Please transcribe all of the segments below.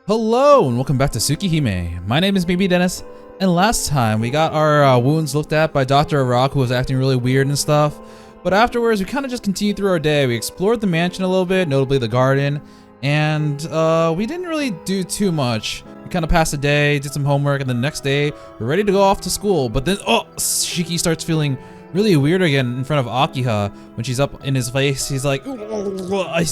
Hello and welcome back to Tsukihime. My name is Baby Dennis, and last time we got our wounds looked at by Dr. Rock, who was acting really weird and stuff. But afterwards, we kind of just continued through our day. We explored the mansion a little bit, notably the garden, and we didn't really do too much. We kind of passed the day, did some homework, and the next day we're ready to go off to school. But then, Shiki starts feeling really weird again in front of Akiha when she's up in his face. He's like, I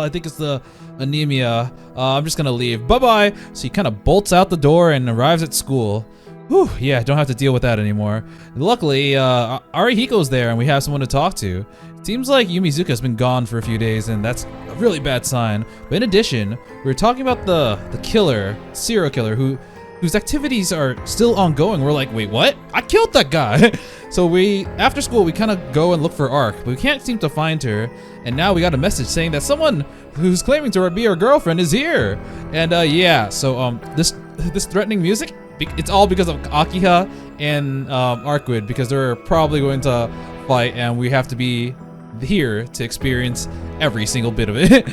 think it's the anemia. I'm just gonna leave. Bye-bye. So he kind of bolts out the door and arrives at school. Whew, yeah, don't have to deal with that anymore. Luckily, Arihiko's there and we have someone to talk to. It seems like Yumizuka's been gone for a few days and that's a really bad sign. But in addition, we were talking about the serial killer whose activities are still ongoing. We're like, wait, what? I killed that guy. So after school, we kind of go and look for Ark, but we can't seem to find her. And now we got a message saying that someone who's claiming to be our girlfriend is here. And yeah, so this threatening music, it's all because of Akiha and Arkwood, because they're probably going to fight and we have to be here to experience every single bit of it.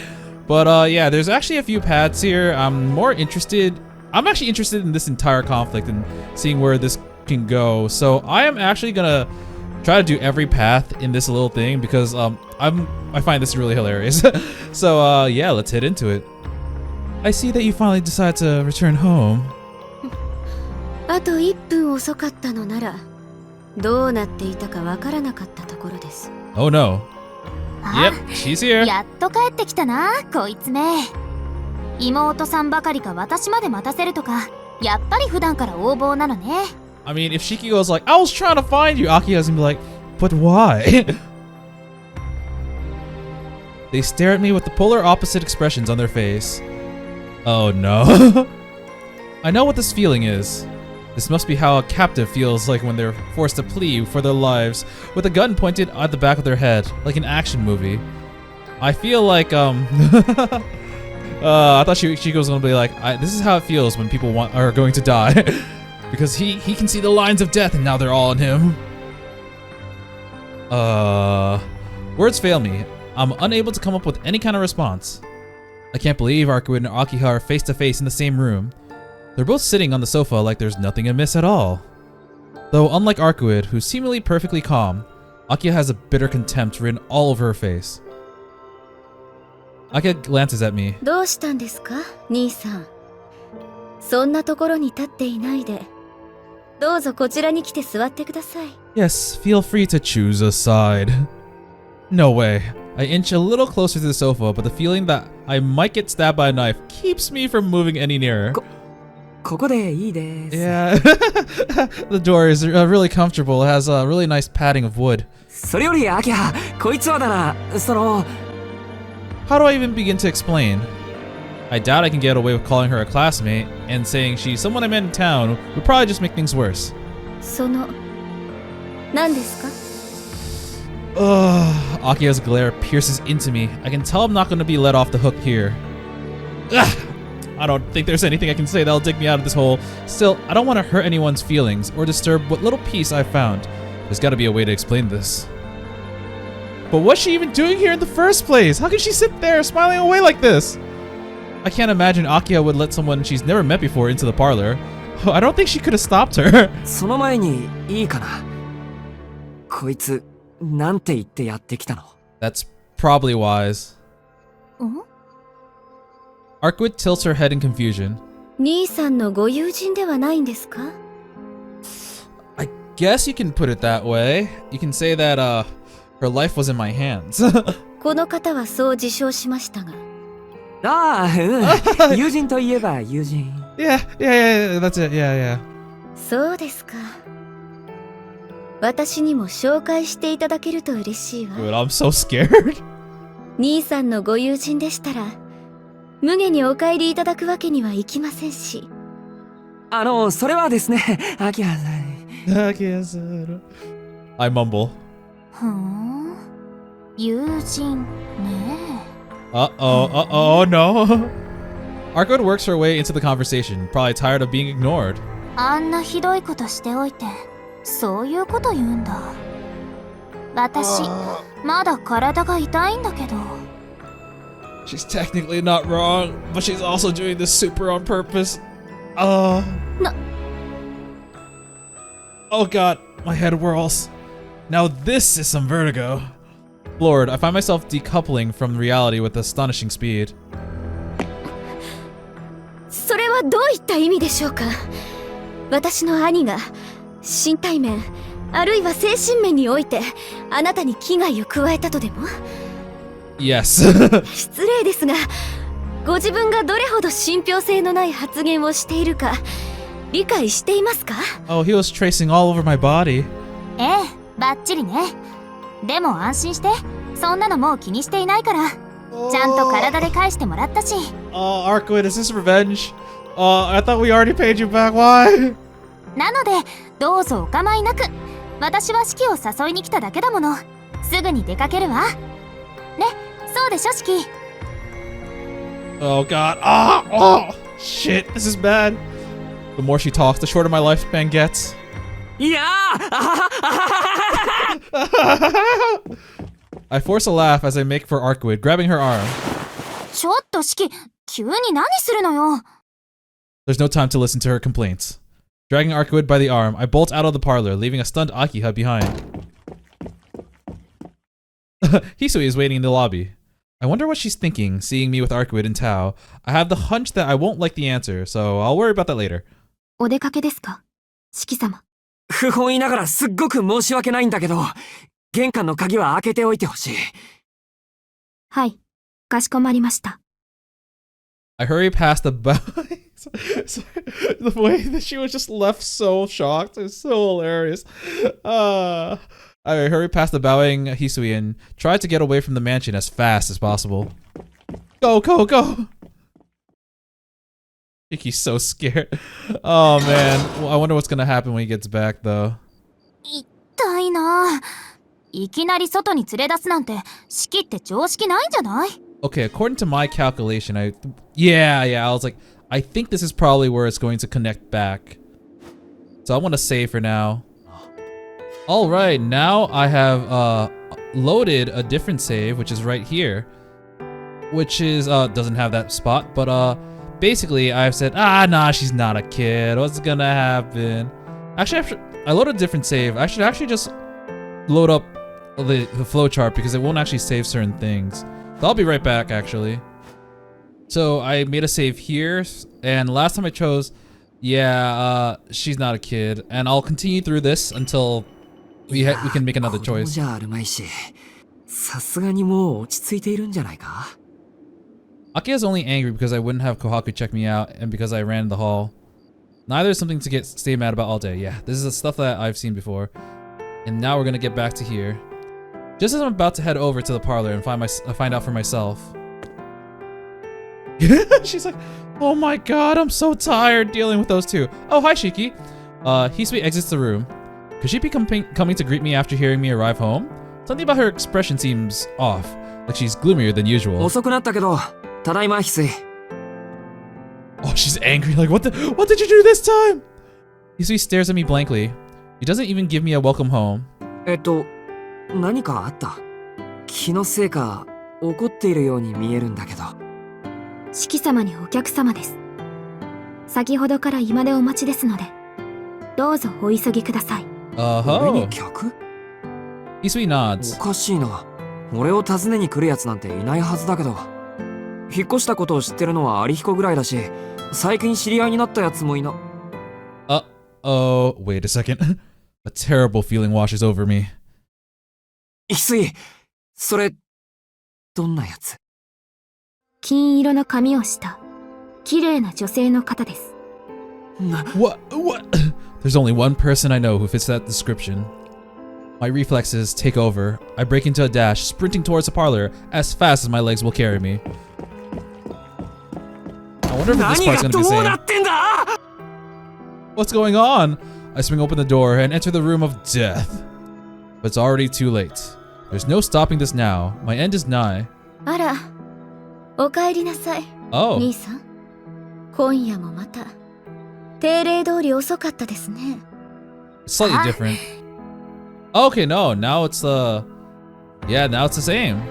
But yeah, there's actually a few paths here. I'm actually interested in this entire conflict and seeing where this can go. So I am actually gonna try to do every path in this little thing because I find this really hilarious. So yeah, let's hit into it. I see that you finally decided to return home. あと1分遅かったのならどうなっていたかわからなかったところです。 Oh no. Yep, she's here. やっと帰ってきたな、こいつめ。妹さんばかりか私まで待たせるとか、やっぱり普段から横暴なのね。I mean, if Shiki goes like, I was trying to find you, Akiha's gonna be like, but why? They stare at me with the polar opposite expressions on their face. Oh no. I know what this feeling is. This must be how a captive feels like when they're forced to plead for their lives with a gun pointed at the back of their head, like an action movie. I feel like, I thought Shiki was gonna be like, this is how it feels when people are going to die. Because he can see the lines of death and now they're all on him. Words fail me. I'm unable to come up with any kind of response. I can't believe Arkwood and Akiha are face to face in the same room. They're both sitting on the sofa like there's nothing amiss at all. Though unlike Arkwood, who's seemingly perfectly calm, Akiha has a bitter contempt written all over her face. Akiha glances at me. どうしたんですか、兄さん。そんなところに立っていないで。どうぞこちらに来て座ってください。 Yes, feel free to choose a side. No way. I inch a little closer to the sofa, but the feeling that I might get stabbed by a knife keeps me from moving any nearer. ここでいいです。 Yeah. The door is really comfortable. It has a really nice padding of wood. それよりアキハ、こいつはだな、How do I even begin to explain? I doubt I can get away with calling her a classmate, and saying she's someone I met in town would probably just make things worse. 何ですか? Akiha's glare pierces into me. I can tell I'm not going to be let off the hook here. I don't think there's anything I can say that'll dig me out of this hole. Still, I don't want to hurt anyone's feelings or disturb what little peace I've found. There's got to be a way to explain this. But what's she even doing here in the first place? How can she sit there smiling away like this? I can't imagine Akiha would let someone she's never met before into the parlor. I don't think she could have stopped her. その前にいいかな。こいつなんて言ってやってきたの。 That's probably wise. Arkwood tilts her head in confusion. 兄さんのご友人ではないんですか? I guess you can put it that way. You can say that her life was in my hands. この方はそう自称しましたが。ああ、うん。友人といえば友人。Yeah, that's it. Yeah. そうですか。私にも紹介していただけると嬉しいわ。Dude, I'm so scared. 兄さんのご友人でしたら、無下にお帰りいただくわけにはいきませんし。それはですね、アキハさん。I mumble. ふん、友人ね。Uh-oh, no. Arkwood works her way into the conversation, probably tired of being ignored. あんなひどいことしておいて、そういうこと言うんだ。私、まだ体が痛いんだけど。She's technically not wrong, but she's also doing this super on purpose. Oh god, my head whirls. Now this is some vertigo. Lord, I find myself decoupling from reality with astonishing speed. それはどういった意味でしょうか。私の兄が身体面あるいは精神面においてあなたに危害を加えたとでも？ Yes. 失礼ですが、ご自分がどれほど信憑性のない発言をしているか理解していますか？ Oh, he was tracing all over my body. ええ、バッチリね。でも安心して、そんなのもう気にしていないから。ちゃんと体で返してもらったし。Oh, Arkwood, is this revenge? I thought we already paid you back. Why? なので、どうぞお構いなく。私は四季を誘いに来ただけだもの。すぐに出かけるわ。ね、そうでしょ、四季。Oh god. Oh, shit, this is bad. The more she talks, the shorter my lifespan gets. いやー I force a laugh as I make for Arkwood, grabbing her arm. ちょっと四季、急に何するのよ。There's no time to listen to her complaints. Dragging Arkwood by the arm, I bolt out of the parlor, leaving a stunned Akiha behind. Hisui is waiting in the lobby. I wonder what she's thinking, seeing me with Arkwood and Tao. I have the hunch that I won't like the answer, so I'll worry about that later. お出かけですか、四季様。不本意ながらすっごく申し訳ないんだけど、玄関の鍵は開けておいてほしい。はい、かしこまりました。I hurry past the the way that she was just left so shocked is so hilarious. I hurry past the bowing Hisui and try to get away from the mansion as fast as possible. Go, go, go! Iki's so scared. Oh man, well, I wonder what's gonna happen when he gets back though. 痛いな。いきなり外に連れ出すなんて、四季って常識ないんじゃない？ Okay, according to my calculation, I was like, I think this is probably where it's going to connect back. So I want to save for now. Alright, now I have loaded a different save, which is right here. Which is, doesn't have that spot, but basically I've said, nah, she's not a kid. What's gonna happen? Actually, I loaded a different save. I should actually just load up the flowchart because it won't actually save certain things. So I'll be right back, actually. So I made a save here, and last time I chose, she's not a kid, and I'll continue through this until we can make another choice. じゃあるまいし、さすがにもう落ち着いているんじゃないか? Akia's only angry because I wouldn't have Kohaku check me out, and because I ran the hall. Neither is something to stay mad about all day. Yeah, this is the stuff that I've seen before. And now we're gonna get back to here. Just as I'm about to head over to the parlor and find out for myself. She's like, oh my god, I'm so tired dealing with those two. Oh, hi Shiki. Hisui exits the room. Could she be coming to greet me after hearing me arrive home? Something about her expression seems off, like she's gloomier than usual. 遅くなったけど、ただいま翡翠。Oh, she's angry. Like, what did you do this time? Hisui stares at me blankly. He doesn't even give me a welcome home. 何かあった？気のせいか、怒っているように見えるんだけど。四季様にお客様です。先ほどから居間でお待ちですので、どうぞお急ぎください。俺に客？ Hisui nods. おかしいな。俺を訪ねに来るやつなんていないはずだけど。引っ越したことを知ってるのは有彦ぐらいだし、最近知り合いになったやつもいな。Uh-oh, wait a second. A terrible feeling washes over me. 翡翠、それ、どんなやつ？金色の髪をした綺麗な女性の方です。What? There's only one person I know who fits that description. My reflexes take over. I break into a dash, sprinting towards the parlor as fast as my legs will carry me. I wonder if this part's gonna be the same. What's going on? I swing open the door and enter the room of death. But it's already too late. There's no stopping this now. My end is nigh. あら、お帰りなさい。Oh. 兄さん、今夜もまた定例通り遅かったですね。It's slightly different. Okay, no, now it's now it's the same.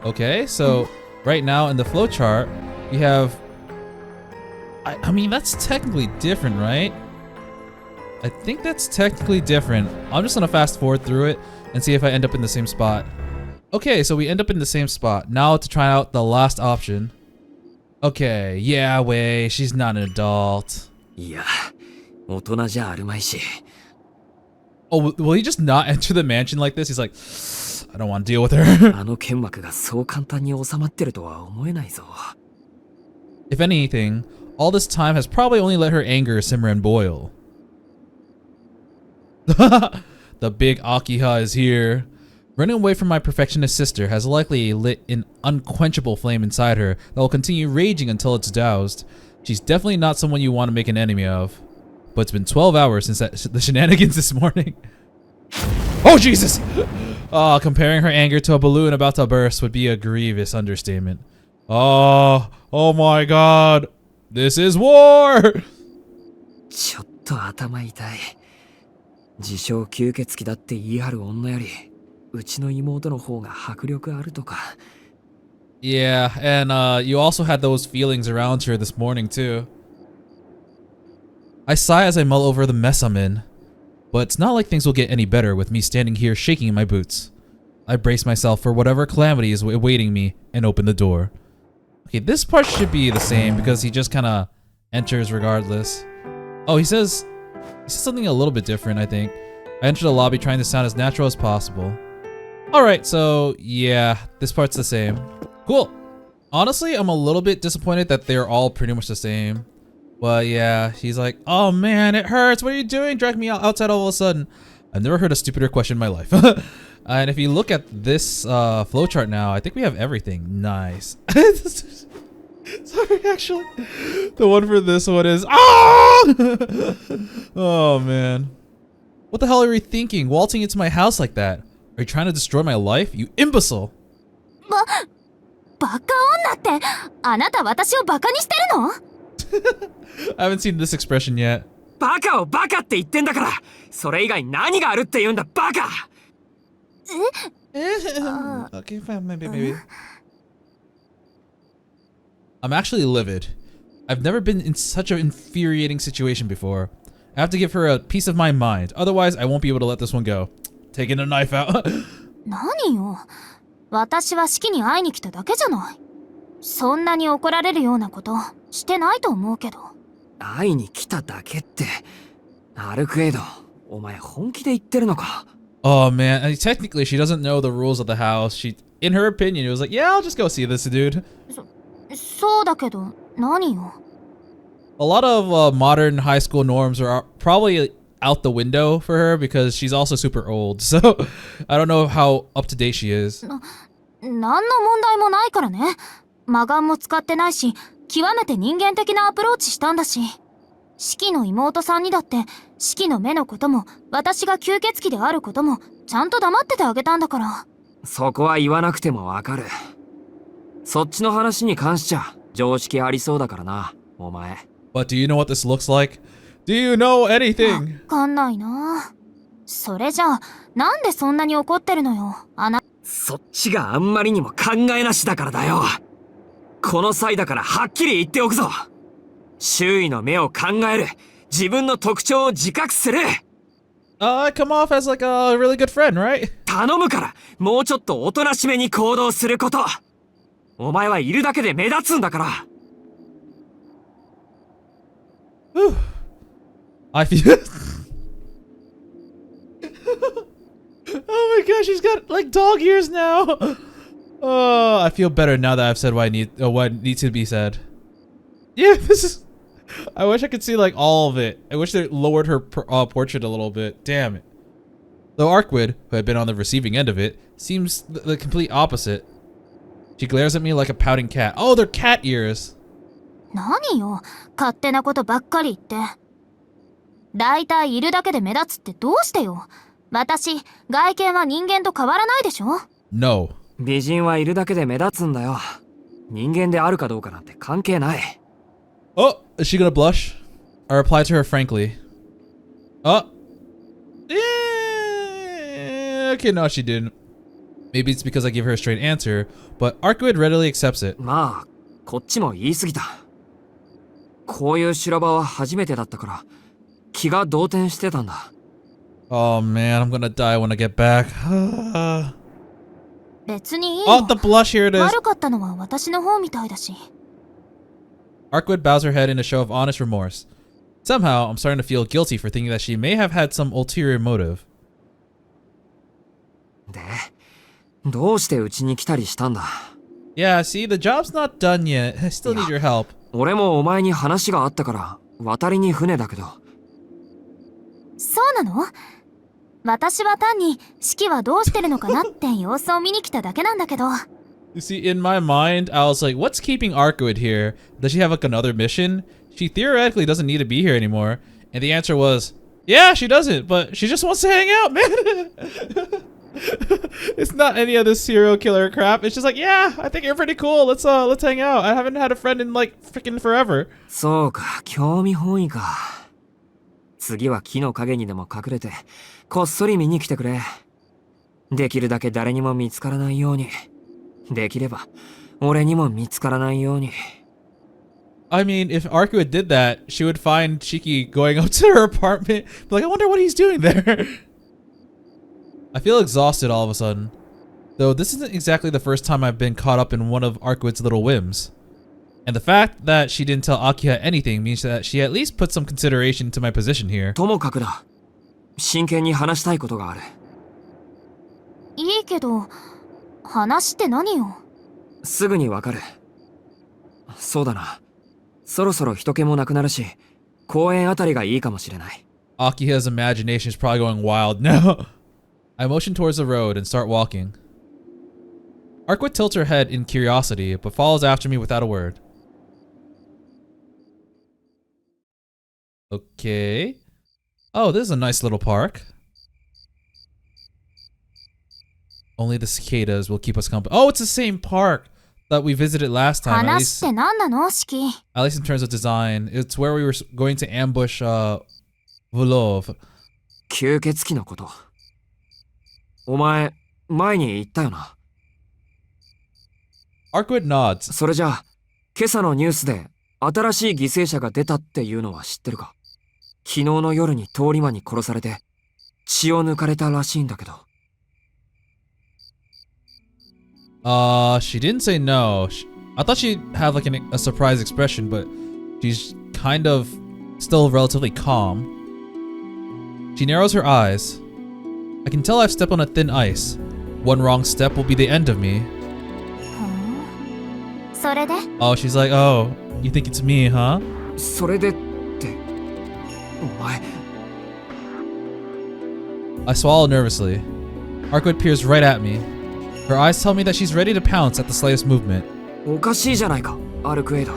Okay, so Right now in the flowchart, we have... I mean, that's technically different, right? I think that's technically different. I'm just gonna fast forward through it and see if I end up in the same spot. Okay, so we end up in the same spot. Now to try out the last option. Okay, yeah, way, she's not an adult. いや、大人じゃあるまいし。 Oh, will he just not enter the mansion like this? He's like, I don't want to deal with her. あの剣幕がそう簡単に収まってるとは思えないぞ。 If anything, all this time has probably only let her anger simmer and boil. The big Akiha is here. Running away from my perfectionist sister has likely lit an unquenchable flame inside her that will continue raging until it's doused. She's definitely not someone you want to make an enemy of. But it's been 12 hours since the shenanigans this morning. Oh, Jesus! Comparing her anger to a balloon about to burst would be a grievous understatement. Oh my god. This is war! ちょっと頭痛い。自称吸血鬼だって言い張る女より、うちの妹の方が迫力あるとか。 Yeah, and you also had those feelings around her this morning too. I sigh as I mull over the mess I'm in. But it's not like things will get any better with me standing here shaking in my boots. I brace myself for whatever calamity is awaiting me and open the door. Okay, this part should be the same because he just kind of enters regardless. Oh, he says something a little bit different, I think. I enter the lobby trying to sound as natural as possible. Alright, so yeah, this part's the same. Cool. Honestly, I'm a little bit disappointed that they're all pretty much the same. But yeah, he's like, oh man, it hurts. What are you doing? Drag me outside all of a sudden. I've never heard a stupider question in my life. And if you look at this flowchart now, I think we have everything. Nice. Sorry, actually. The one for this one is, oh man. What the hell are you thinking? Waltzing into my house like that? Are you trying to destroy my life? You imbecile. バカ女って、あなた私をバカにしてるの？ I haven't seen this expression yet. バカをバカって言ってんだから、それ以外何があるって言うんだ、バカ。Okay, fine, maybe. I'm actually livid. I've never been in such an infuriating situation before. I have to give her a piece of my mind, otherwise I won't be able to let this one go. Taking a knife out. 何よ。私は式に会いに来ただけじゃない。そんなに怒られるようなことしてないと思うけど。会いに来ただけって、アルクエイド、お前本気で言ってるのか？ Oh man, and technically she doesn't know the rules of the house. She, in her opinion, it was like, yeah, I'll just go see this dude. そうだけど、何よ。A lot of modern high school norms are probably out the window for her because she's also super old. So I don't know how up to date she is. 何の問題もないからね。魔眼も使ってないし、極めて人間的なアプローチしたんだし。シキの妹さんにだって、シキの目のことも、私が吸血鬼であることも、ちゃんと黙っててあげたんだから。そこは言わなくてもわかる。そっちの話に関しちゃ、常識ありそうだからな、お前。But do you know what this looks like? Do you know anything? わかんないな。それじゃあ、なんでそんなに怒ってるのよ、そっちがあんまりにも考えなしだからだよ。この際だからはっきり言っておくぞ。周囲の目を考える。自分の特徴を自覚する。I come off as like a really good friend, right? 頼むから、もうちょっとおとなしめに行動すること。お前はいるだけで目立つんだから。I feel... Oh my gosh, she's got like dog ears now. Oh, I feel better now that I've said what needs to be said. Yeah, this is... I wish I could see like all of it. I wish they lowered her portrait a little bit. Damn it. Though Arkwid, who had been on the receiving end of it, seems the complete opposite. She glares at me like a pouting cat. Oh, they're cat ears. 何よ、勝手なことばっかり言って。だいたいいるだけで目立つってどうしてよ。私、外見は人間と変わらないでしょ？ No. 美人はいるだけで目立つんだよ。人間であるかどうかなんて関係ない。Oh, is she gonna blush? I replied to her frankly. Oh. Okay, no, she didn't. Maybe it's because I give her a straight answer, but Arkwood readily accepts it. まあ、こっちも言い過ぎた。こういう修羅場は初めてだったから、気が動転してたんだ。Oh man, I'm gonna die when I get back. 別にいいよ。 Oh, the blush, here it is. 悪かったのは私の方みたいだし。Arkwood bows her head in a show of honest remorse. Somehow, I'm starting to feel guilty for thinking that she may have had some ulterior motive. で、どうしてうちに来たりしたんだ？ Yeah, see, the job's not done yet. I still need your help. 俺もお前に話があったから、渡りに船だけど。そうなの？私は単に四季はどうしてるのかなって様子を見に来ただけなんだけど。You see, in my mind, I was like, what's keeping Arkwood here? Does she have like another mission? She theoretically doesn't need to be here anymore. And the answer was, yeah, she doesn't, but she just wants to hang out, man. It's not any of this serial killer crap. It's just like, yeah, I think you're pretty cool. Let's hang out. I haven't had a friend in like freaking forever. そうか、興味本位か。次は木の陰にでも隠れて、こっそり見に来てくれ。できるだけ誰にも見つからないように。できれば、俺にも見つからないように。I mean, if Arkwood did that, she would find Shiki going up to her apartment. Like, I wonder what he's doing there. I feel exhausted all of a sudden. Though this isn't exactly the first time I've been caught up in one of Arkwood's little whims. And the fact that she didn't tell Akiha anything means that she at least put some consideration to my position here. ともかくだ。真剣に話したいことがある。いいけど、話って何よ？すぐにわかる。そうだな。そろそろ人気もなくなるし、公園あたりがいいかもしれない。Akiha's imagination is probably going wild now. I motion towards the road and start walking. Arkwood tilts her head in curiosity, but follows after me without a word. Okay. Oh, this is a nice little park. Only the cicadas will keep us company. Oh, it's the same park that we visited last time. 話って何なの、四季？ At least in terms of design. It's where we were going to ambush Volov. 吸血鬼のこと。お前、前に言ったよな。Arkwood nods. それじゃあ、今朝のニュースで新しい犠牲者が出たっていうのは知ってるか？昨日の夜に通り魔に殺されて血を抜かれたらしいんだけど。She didn't say no. I thought she'd have like a surprised expression, but she's kind of still relatively calm. She narrows her eyes. I can tell I've stepped on a thin ice. One wrong step will be the end of me. それで？ Oh, she's like, oh, you think it's me, huh? それでって、お前。I swallow nervously. Arkwood peers right at me. Her eyes tell me that she's ready to pounce at the slightest movement. おかしいじゃないか、アルクエイド。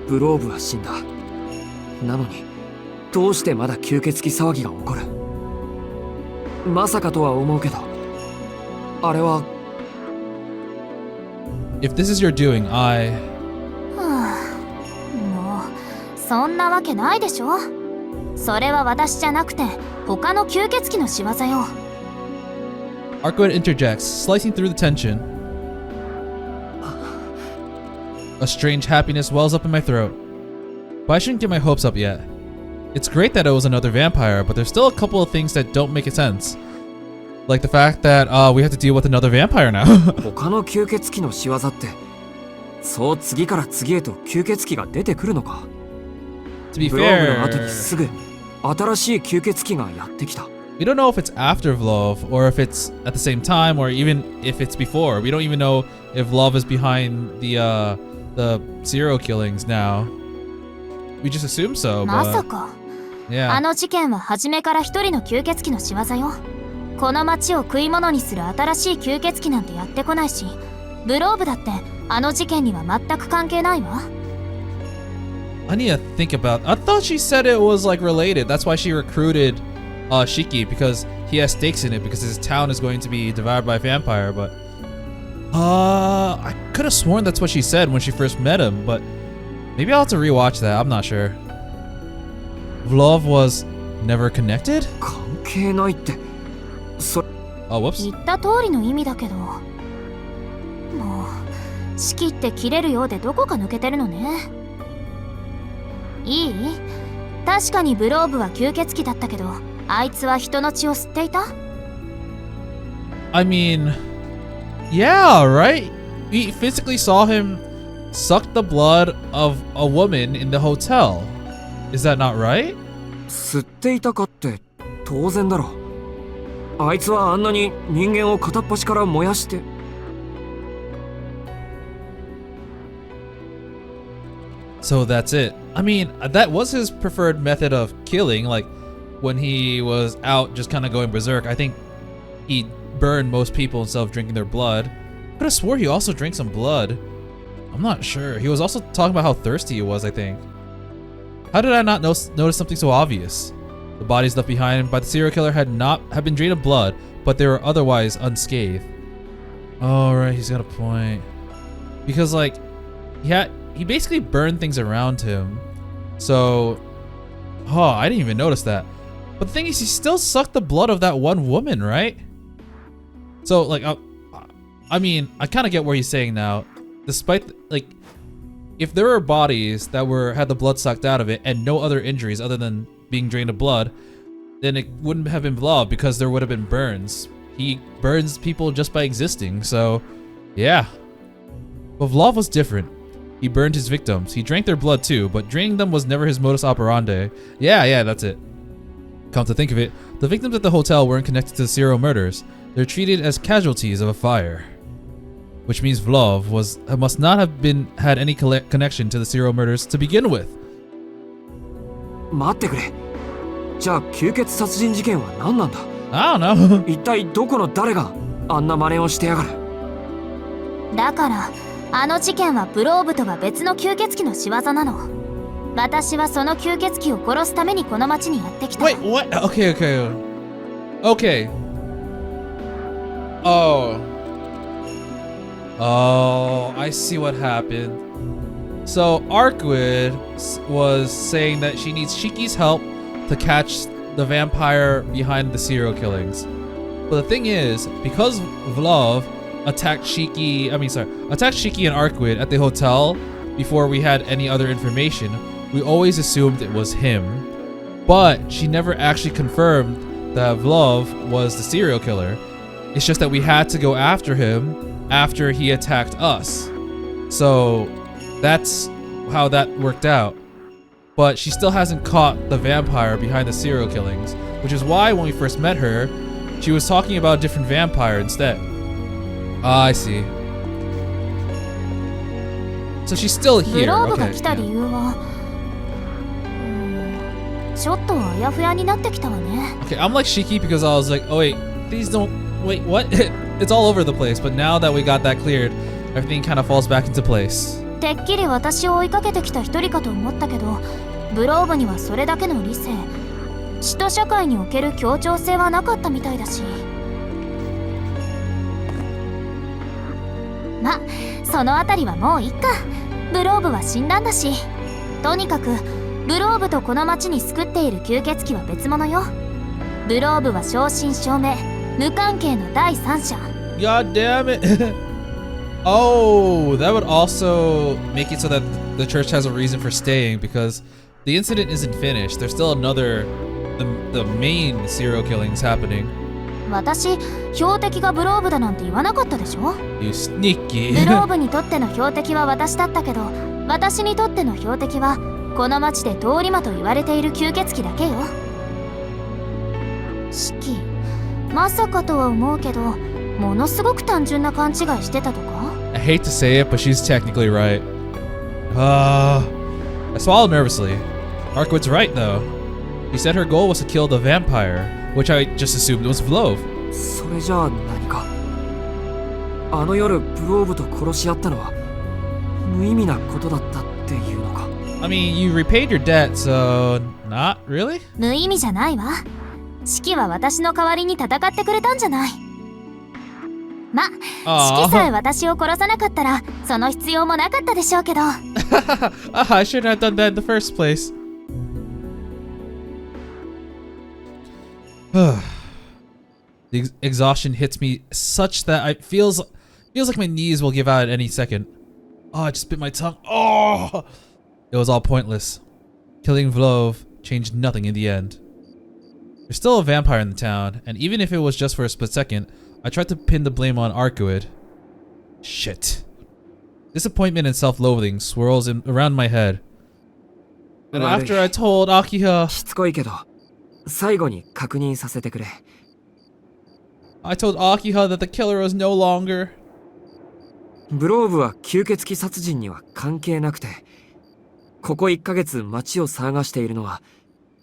ブローブは死んだ。なのに、どうしてまだ吸血鬼騒ぎが起こる？まさかとは思うけど、あれは。If this is your doing, I... もう、そんなわけないでしょ。それは私じゃなくて、他の吸血鬼の仕業よ。Arkwood interjects, slicing through the tension. A strange happiness wells up in my throat. But I shouldn't get my hopes up yet. It's great that it was another vampire, but there's still a couple of things that don't make sense. Like the fact that we have to deal with another vampire now. 他の吸血鬼の仕業って、そう次から次へと吸血鬼が出てくるのか？ To be ブローブの fair, 後にすぐ新しい吸血鬼がやってきた。we don't know if it's after Vlov or if it's at the same time or even if it's before. We don't even know if Vlov is behind the serial killings now. We just assume so, まさ but か。 yeah. あの事件は初めから一人の吸血鬼の仕業よ。この町を食い物にする新しい吸血鬼なんてやってこないし、ブローブだってあの事件には全く関係ないわ。I need to think about. I thought she said it was like related. That's why she recruited Shiki, because he has stakes in it because his town is going to be devoured by a vampire. But I could have sworn that's what she said when she first met him. But maybe I'll have to rewatch that. I'm not sure. Vlov was never connected? 関係ないって。それ。Oh, whoops. 言った通りの意味だけど。もう四季って切れるようでどこか抜けてるのね。いい？確かにブローブは吸血鬼だったけど、あいつは人の血を吸っていた？ I mean, yeah, right? We physically saw him suck the blood of a woman in the hotel. Is that not right? 吸っていたかって当然だろ。あいつはあんなに人間を片っ端から燃やして。So that's it. I mean, that was his preferred method of killing. Like, when he was out just kind of going berserk, I think he burned most people instead of drinking their blood. I could have swore he also drank some blood. I'm not sure. He was also talking about how thirsty he was, I think. How did I not notice something so obvious? The bodies left behind by the serial killer had been drained of blood, but they were otherwise unscathed. Oh, right, he's got a point. Because, like, he basically burned things around him. So, I didn't even notice that. But the thing is, he still sucked the blood of that one woman, right? So, like, I mean, I kind of get where he's saying now. Despite, like, if there were bodies that had the blood sucked out of it and no other injuries other than being drained of blood, then it wouldn't have been Vlov because there would have been burns. He burns people just by existing, so, yeah. But Vlov was different. He burned his victims. He drank their blood too, but draining them was never his modus operandi. Yeah, that's it. Come to think of it, the victims at the hotel weren't connected to the serial murders. They're treated as casualties of a fire. Which means Vlov must not have had any connection to the serial murders to begin with. 待ってくれ。じゃあ吸血殺人事件は何なんだ？ I don't know. 一体どこの誰があんな真似をしてやがる？だからあの事件はブローブとは別の吸血鬼の仕業なの。私はその吸血鬼を殺すためにこの町にやってきた。Wait, what? Okay. Oh, I see what happened. So Arkwood was saying that she needs Shiki's help to catch the vampire behind the serial killings. But the thing is, because Vlov attacked Shiki and Arkwood at the hotel before we had any other information, we always assumed it was him. But she never actually confirmed that Vlov was the serial killer. It's just that we had to go after him after he attacked us. So that's how that worked out. But she still hasn't caught the vampire behind the serial killings, which is why when we first met her, she was talking about a different vampire instead. I see. So she's still ブ here. ローブが Okay. 来た理由は、ちょっとあやふやになってきたわね。 Okay, I'm like Shiki because I was like, oh wait, please don't, wait, what? It's all over the place, but now that we got that cleared, everything kind of falls back into place. てっきり私を追いかけてきた一人かと思ったけど、ブローブにはそれだけの理性、使徒社会における協調性はなかったみたいだし。ま、そのあたりはもういっか。ブローブは死んだんだし。とにかくブローブとこの町に救っている吸血鬼は別物よ。ブローブは正真正銘無関係の第三者。 God damn it. Oh, that would also make it so that the church has a reason for staying because the incident isn't finished. There's still the main serial killings happening. 私、標的がブローブだなんて言わなかったでしょ。 You sneaky. ブローブにとっての標的は私だったけど、私にとっての標的はこの町で通り魔と言われている吸血鬼だけよ。シキ、まさかとは思うけど、ものすごく単純な勘違いしてたとか？ I hate to say it, but she's technically right. I swallowed nervously. Arkwood's right though. She said her goal was to kill the vampire, which I just assumed was Vlov. それじゃあ何か。あの夜ブローブと殺し合ったのは無意味なことだったっていうのか。 I mean, you repaid your debt, so not really? 無意味じゃないわ。シキは私の代わりに戦ってくれたんじゃない。ま、シキさえ私を殺さなかったらその必要もなかったでしょうけど。I shouldn't have done that in the first place. The exhaustion hits me such that it feels Feels like my knees will give out at any second. Oh, I just bit my tongue. Oh! It was all pointless. Killing Vlov changed nothing in the end. There's still a vampire in the town, and even if it was just for a split second, I tried to pin the blame on Arcuid. Shit. Disappointment and self-loathing swirls around my head. And after I told Akiha... しつこいけど、最後に確認させてくれ。I told Akiha that the killer was no longer... ブローブは吸血鬼殺人には関係なくて、ここ1ヶ月街を騒がしているのは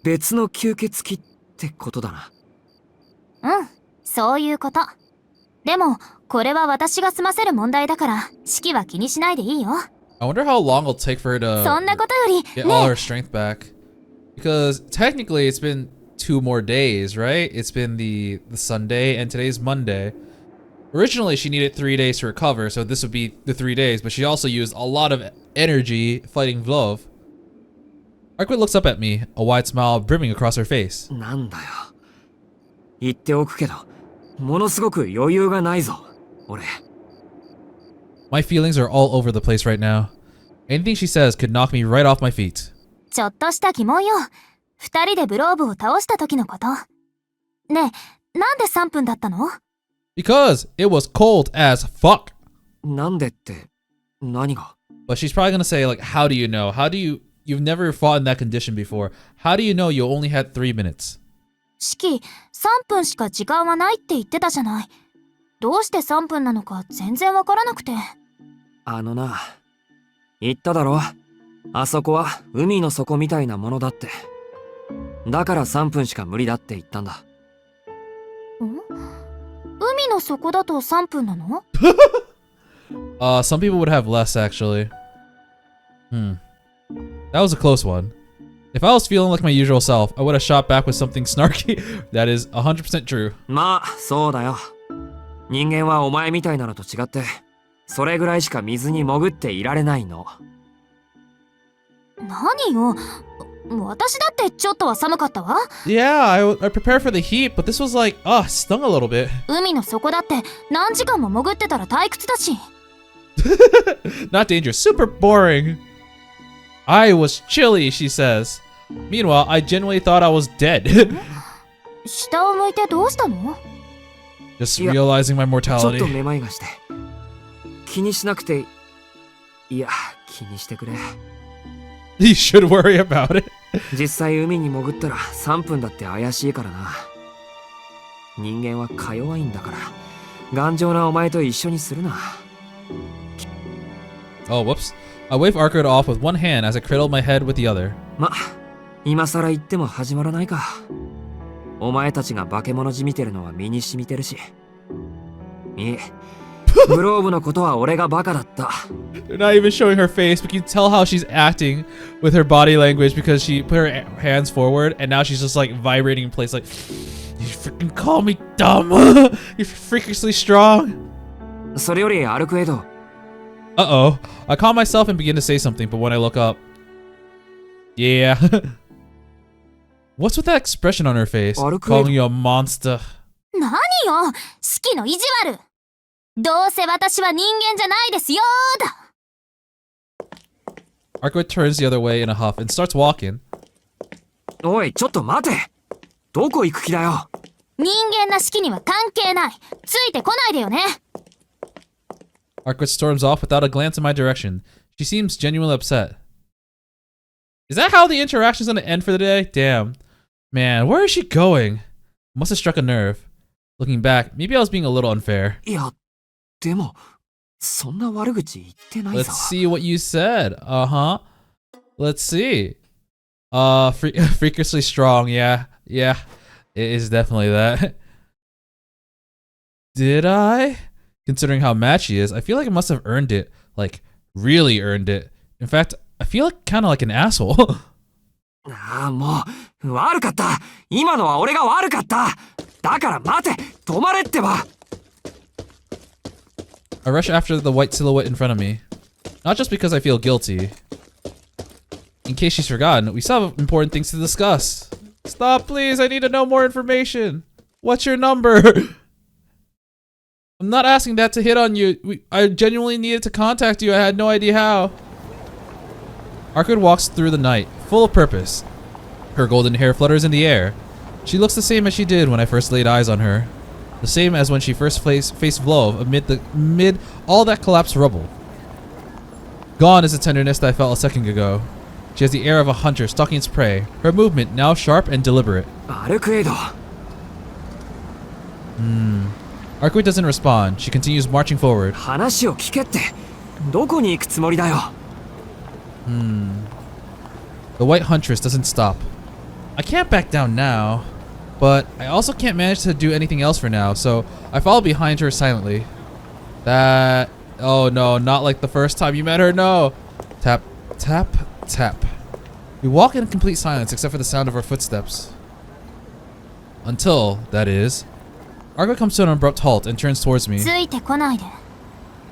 別の吸血鬼ってことだな。うん、そういうこと。でも、これは私が済ませる問題だから、式は気にしないでいいよ。I wonder how long it'll take for her to そんなことより、 get all ね her strength back. Because technically it's been 2 more days, right? It's been the Sunday and today's Monday. Originally she needed 3 days to recover, so this would be the 3 days, but she also used a lot of energy fighting Vlov. Arquid looks up at me, a wide smile brimming across her face. なんだよ。言っておくけど、ものすごく余裕がないぞ、俺。My feelings are all over the place right now. Anything she says could knock me right off my feet. ちょっとした疑問よ。2人でブローブを倒した時のこと。ねえ、なんで3分だったの？ Because it was cold as fuck. なんでって何が？ But she's probably gonna say like, how do you know? You've never fought in that condition before. How do you know you only had 3 minutes? 式、3分しか時間はないって言ってたじゃない。どうして3分なのか全然わからなくて。あのな、言っただろ。あそこは海の底みたいなものだって。だから3分しか無理だって言ったんだ。ん？海の底だと3分なの？ Some people would have less actually. That was a close one. If I was feeling like my usual self, I would have shot back with something snarky. That is 100% true. まあ、そうだよ。人間はお前みたいなのと違って、それぐらいしか水に潜っていられないの。何よ。私だってちょっとは寒かったわ。Yeah, I prepared for the heat, but this was like, stung a little bit. 海の底だって何時間も潜ってたら退屈だし。Not dangerous, super boring. I was chilly, she says. Meanwhile, I genuinely thought I was dead. 下を向いてどうしたの？ Just realizing my ちょっと mortality. めまいがして。気にしなくて、いや、気にしてくれ。You should worry about it. 実際海に潜ったら3分だって怪しいからな。人間はか弱いんだから、頑丈なお前と一緒にするな。Oh, whoops. I waved Arcade off with one hand as I cradled my head with the other. ま、今更言っても始まらないか。お前たちが化け物じみてるのは身に染みてるし。いえ、グローブのことは俺がバカだった。They're not even showing her face, but you can tell how she's acting with her body language because she put her hands forward and now she's just like vibrating in place like, you freaking call me dumb. You're freakishly strong. それよりアルクエド。Uh-oh. I call myself and begin to say something, but when I look up... Yeah. What's with that expression on her face? Calling you a monster. 何よ！式の意地悪！どうせ私は人間じゃないですよーだ！ Arcade turns the other way in a huff and starts walking. おい、ちょっと待て！どこ行く気だよ！人間な式には関係ない！ついてこないでよね！ Arcade storms off without a glance in my direction. She seems genuinely upset. Is that how the interaction's gonna end for the day? Damn. Man, where is she going? Must have struck a nerve. Looking back, maybe I was being a little unfair. いや、でも、そんな悪口言ってないさ。 Let's see what you said. Uh-huh. Let's see. Freakishly strong. Yeah. Yeah. It is definitely that. Did I? Considering how mad she is, I feel like I must have earned it. Like, really earned it. In fact, I feel like kind of like an asshole. ああ、もう、悪かった。今のは俺が悪かった。だから待て、止まれってば。I rush after the white silhouette in front of me. Not just because I feel guilty. In case she's forgotten, we still have important things to discuss. Stop, please. I need to know more information. What's your number? I'm not asking that to hit on you. I genuinely needed to contact you. I had no idea how. Arkwood walks through the night, full of purpose. Her golden hair flutters in the air. She looks the same as she did when I first laid eyes on her. The same as when she first faced Vlov amid all that collapsed rubble. Gone is the tenderness that I felt a second ago. She has the air of a hunter stalking its prey, her movement now sharp and deliberate. Arkwood doesn't respond. She continues marching forward. The white huntress doesn't stop. I can't back down now, but I also can't manage to do anything else for now, so I follow behind her silently. Oh no, not like the first time you met her, no! Tap, tap, tap. We walk in complete silence except for the sound of our footsteps. Until, that is, Arkwood comes to an abrupt halt and turns towards me. ついてこないで。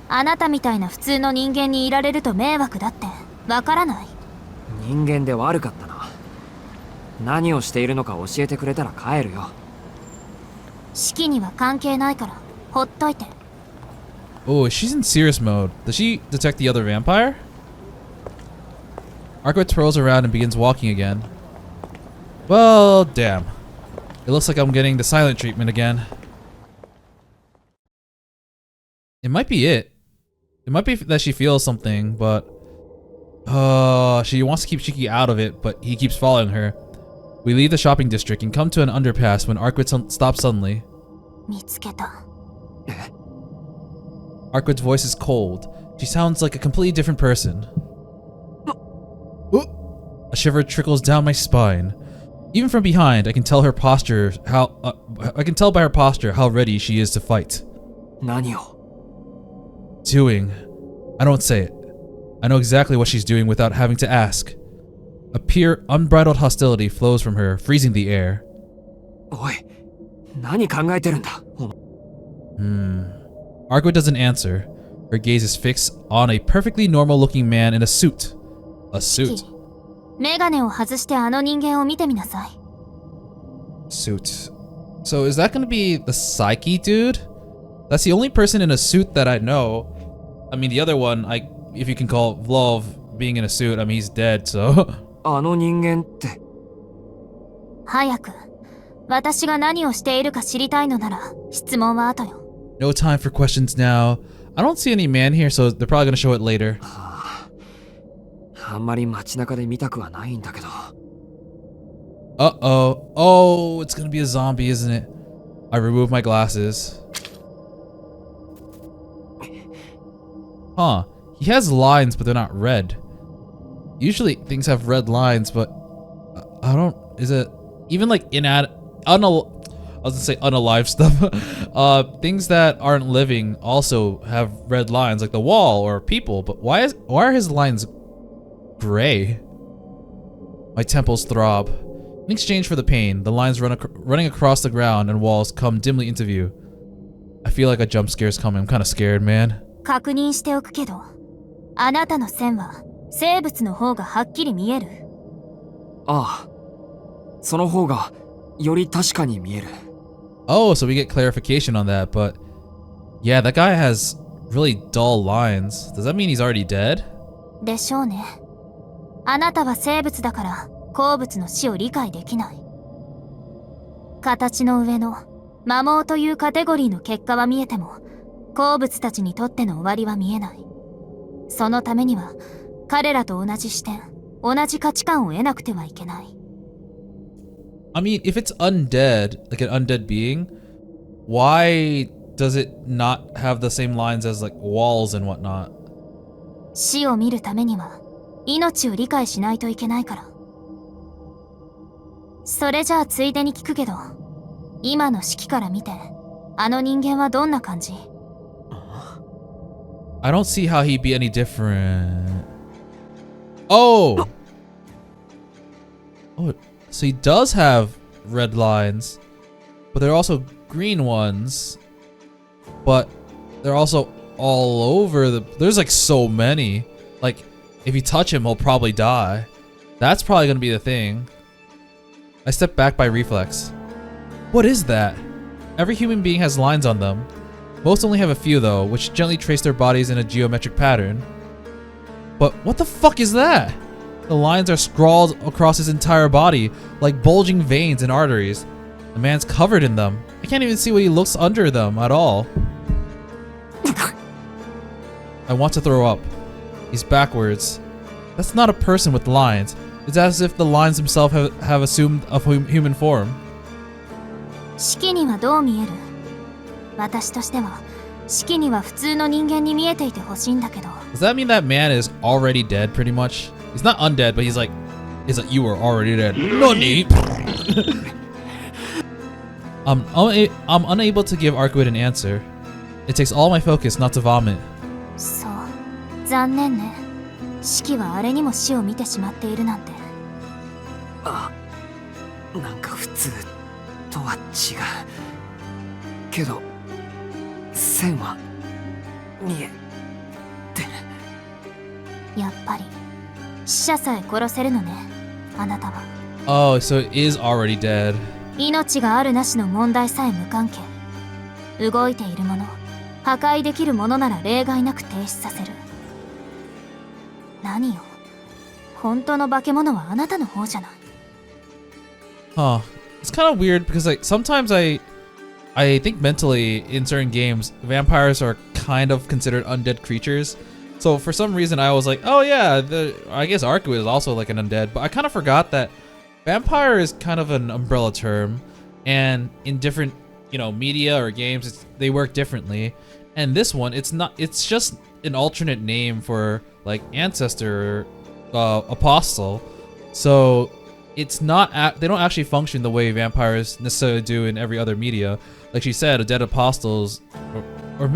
あなたみたいな普通の人間にいられると迷惑だってわからない。人間で悪かったな。何をしているのか教えてくれたら帰るよ。四季には関係ないからほっといて。Oh, she's in serious mode. Does she detect the other vampire? Arkwood twirls around and begins walking again. Well, damn. It looks like I'm getting the silent treatment again. It might be it. It might be that she feels something, but... she wants to keep Shiki out of it, but he keeps following her. We leave the shopping district and come to an underpass when Arkwood stops suddenly. 見つけた。Arkwood's voice is cold. She sounds like a completely different person. A shiver trickles down my spine. Even from behind, I can tell her posture I can tell by her posture how ready she is to fight. 何を Doing. I don't say it. I know exactly what she's doing without having to ask. A pure, unbridled hostility flows from her, freezing the air. おい、何考えてるんだ。Arkwood doesn't answer. Her gaze is fixed on a perfectly normal-looking man in a suit. A suit. メガネを外してあの人間を見てみなさい。Suit. So is that gonna be the Psyche dude? That's the only person in a suit that I know. I mean, the other one, if you can call Vlov being in a suit, I mean, he's dead, so... あの人間って。早く。私が何をしているか知りたいのなら、質問は後よ。No time for questions now. I don't see any man here, so they're probably gonna show it later. あんまり街中で見たくはないんだけど。Uh-oh. Oh, it's gonna be a zombie, isn't it? I remove my glasses. Huh. He has lines, but they're not red. Usually things have red lines, but I don't... Is it... Even like I was gonna say unalive stuff. Things that aren't living also have red lines, like the wall or people, but why are his lines gray? My temples throb. In exchange for the pain, the lines running across the ground and walls come dimly into view. I feel like a jump scare is coming. I'm kind of scared, man. 確認しておくけど、あなたの線は生物の方がはっきり見える？ああ、その方がより確かに見える。Oh, so we get clarification on that, but yeah, that guy has really dull lines. Does that mean he's already dead? でしょうね。あなたは生物だから鉱物の死を理解できない。形の上の摩耗というカテゴリーの結果は見えても、鉱物たちにとっての終わりは見えない。そのためには彼らと同じ視点、同じ価値観を得なくてはいけない。I mean, if it's undead, like an undead being, why does it not have the same lines as like walls and whatnot? 死を見るためには命を理解しないといけないから。それじゃあついでに聞くけど、今の式から見てあの人間はどんな感じ？ I don't see how he'd be any different. Oh! Oh, so he does have red lines, but there are also green ones. But they're also all over there's like so many. Like, if you touch him, he'll probably die. That's probably gonna be the thing. I step back by reflex. What is that? Every human being has lines on them. Most only have a few though, which gently trace their bodies in a geometric pattern. But what the fuck is that? The lines are scrawled across his entire body, like bulging veins and arteries. The man's covered in them. I can't even see what he looks under them at all. I want to throw up. He's backwards. That's not a person with lines. It's as if the lines themselves have assumed a human form. 式にはどう見える？私としては式には普通の人間に見えていてほしいんだけど。Does that mean that man is already dead pretty much? He's not undead, but he's like you were already dead. Nani? I'm unable to give Arcuit an answer. It takes all my focus not to vomit. そう、残念ね。式はあれにも死を見てしまっているなんて。なんか普通とは違うけど線は見えてる。やっぱり死者さえ殺せるのね、あなたは。Oh, so it is already dead. 命があるなしの問題さえ無関係。動いているもの、破壊できるものなら例外なく停止させる。何よ、本当の化け物はあなたの方じゃない。Huh. It's kind of weird because like sometimes I think mentally in certain games vampires are kind of considered undead creatures. So for some reason I was like, oh yeah, I guess Arcu is also like an undead, but I kind of forgot that vampire is kind of an umbrella term, and in different, media or games they work differently. And this one, it's just an alternate name for like ancestor, apostle. So it's not they don't actually function the way vampires necessarily do in every other media. Like she said, a dead apostles, or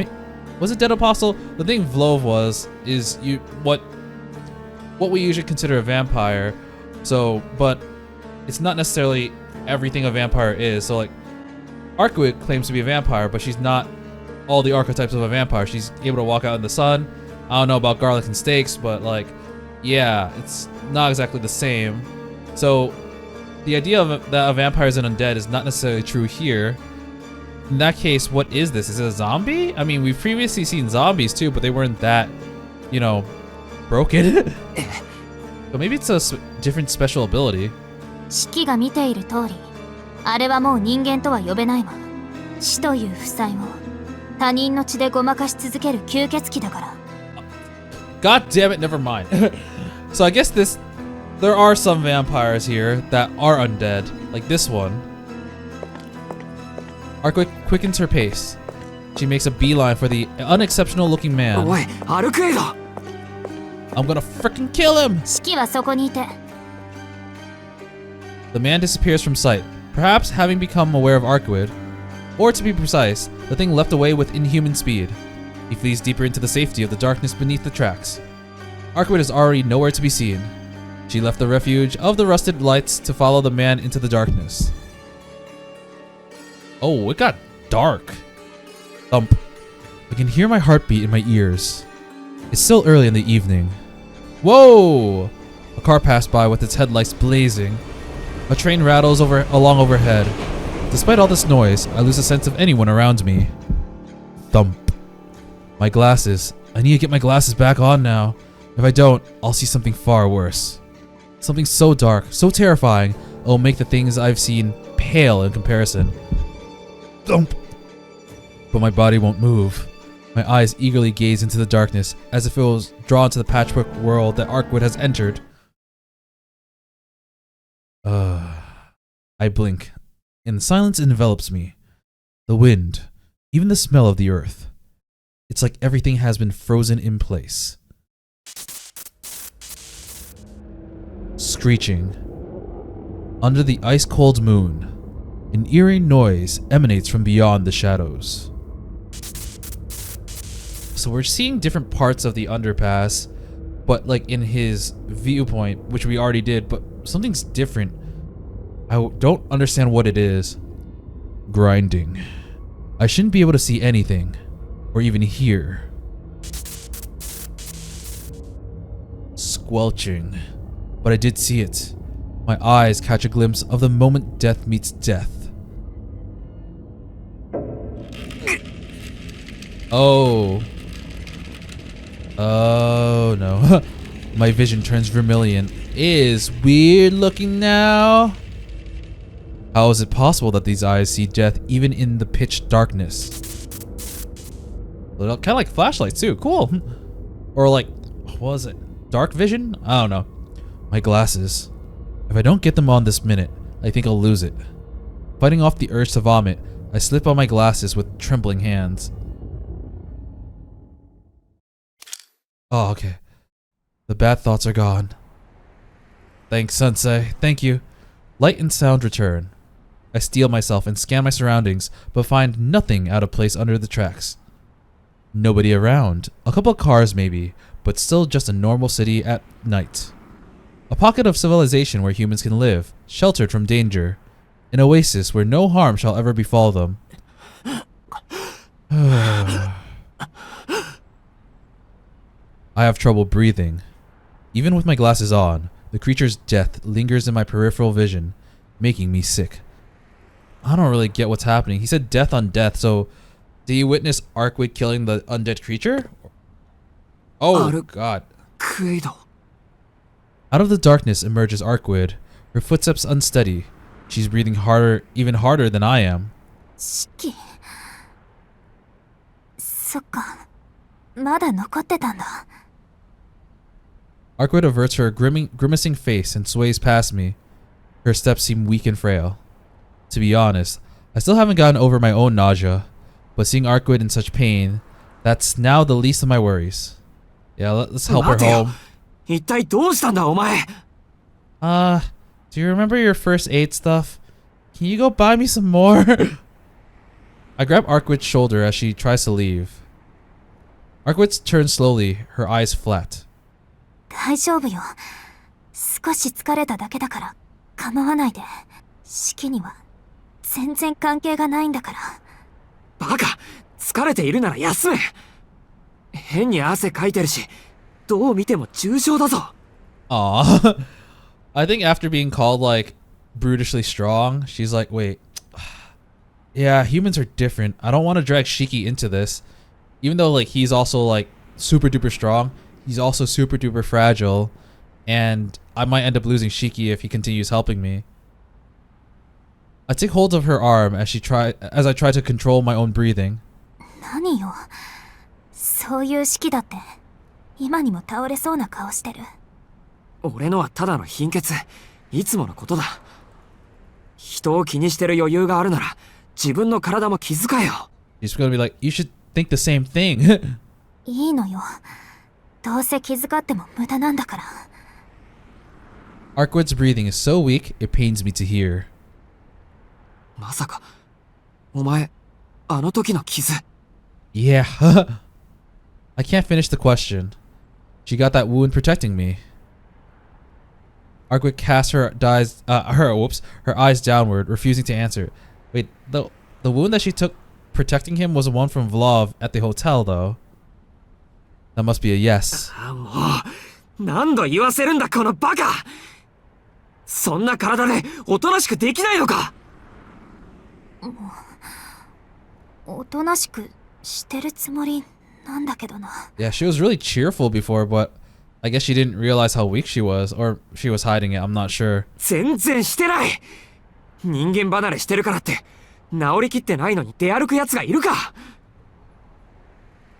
was it dead apostle? The thing Vlov is what we usually consider a vampire. So, but it's not necessarily everything a vampire is. So like, Arcuit claims to be a vampire, but she's not all the archetypes of a vampire. She's able to walk out in the sun. I don't know about garlic and steaks, but like, yeah, it's not exactly the same. So the idea that a vampire is an undead is not necessarily true here. In that case, what is this? Is it a zombie? I mean, we've previously seen zombies too, but they weren't that, broken. But maybe it's a different special ability. 式が見ている通り、あれはもう人間とは呼べないわ。死という負債を他人の血でごまかし続ける吸血鬼だから。God damn it, never mind. So I guess there are some vampires here that are undead, like this one. Arcuit quickens her pace. She makes a beeline for the unexceptional looking man. おい、歩けよ。I'm gonna frickin' kill him! 式はそこにいて。The man disappears from sight, perhaps having become aware of Arcuit. Or to be precise, the thing leapt away with inhuman speed. He flees deeper into the safety of the darkness beneath the tracks. Arcuit is already nowhere to be seen. She left the refuge of the rusted lights to follow the man into the darkness. Oh, it got dark. Thump. I can hear my heartbeat in my ears. It's still early in the evening. Whoa! A car passed by with its headlights blazing. A train rattles along overhead. Despite all this noise, I lose a sense of anyone around me. Thump. My glasses. I need to get my glasses back on now. If I don't, I'll see something far worse. Something so dark, so terrifying, it will make the things I've seen pale in comparison. Thump. But my body won't move. My eyes eagerly gaze into the darkness, as if it was drawn to the patchwork world that Arcuit has entered. I blink, and silence envelops me. The wind, even the smell of the earth. It's like everything has been frozen in place. Screeching. Under the ice-cold moon, an eerie noise emanates from beyond the shadows. So we're seeing different parts of the underpass, but like in his viewpoint, which we already did, but something's different. I don't understand what it is. Grinding. I shouldn't be able to see anything, or even hear. Squelching. But I did see it. My eyes catch a glimpse of the moment death meets death. Oh. Oh no. My vision turns vermilion. Is weird looking now. How is it possible that these eyes see death even in the pitch darkness? Kind of like flashlights too. Cool. Or like, what was it? Dark vision? I don't know. My glasses. If I don't get them on this minute, I think I'll lose it. Fighting off the urge to vomit, I slip on my glasses with trembling hands. Oh, okay. The bad thoughts are gone. Thanks, Sensei. Thank you. Light and sound return. I steel myself and scan my surroundings, but find nothing out of place under the tracks. Nobody around. A couple of cars maybe, but still just a normal city at night. A pocket of civilization where humans can live, sheltered from danger. An oasis where no harm shall ever befall them. I have trouble breathing. Even with my glasses on, the creature's death lingers in my peripheral vision, making me sick. I don't really get what's happening. He said death on death, so did he witness Arkwid killing the undead creature? Oh god. Out of the darkness emerges Arkwid, her footsteps unsteady. She's breathing harder, even harder than I am. 四季。そっか。まだ残ってたんだ。Arkwid averts her grimacing face and sways past me. Her steps seem weak and frail. To be honest, I still haven't gotten over my own nausea, but seeing Arkwid in such pain, that's now the least of my worries. Yeah, let's help her home. 一体どうしたんだお前 Do you remember your first aid stuff? Can you go buy me some more? I grab Arkwid's shoulder as she tries to leave. Arkwid turns slowly, her eyes flat. 大丈夫よ。少し疲れただけだから構わないで。四季には全然関係がないんだから。バカ疲れているなら休め変に汗かいてるしどう見ても重傷だぞ Aww. I think after being called like brutishly strong, she's like, wait, yeah, humans are different. I don't want to drag Shiki into this. Even though like he's also like super duper strong, he's also super duper fragile, and I might end up losing Shiki if he continues helping me. I take hold of her arm as I try to control my own breathing. 何よ。そういう四季だって今にも倒れそうな顔してる。俺のはただの貧血いつものことだ人を気にしてる余裕があるなら自分の体も気遣えよ He's gonna be like, you should think the same thing. いいのよ。どうせ気遣っても無駄なんだから。Arkwid's breathing is so weak, it pains me to hear. まさかお前あの時の傷 Yeah. I can't finish the question. She got that wound protecting me. Arkwid casts her eyes downward, refusing to answer. Wait, the wound that she took protecting him was the one from Vlov at the hotel, though. That must be a yes. もう何度言わせるんだこのバカそんな体でおとなしくできないのかおとなしくしてるつもりなんだけどな。Yeah, she was really cheerful before, but I guess she didn't realize how weak she was, or she was hiding it, I'm not sure. 全然してない人間離れしてるからって治りきってないのに出歩く奴がいるか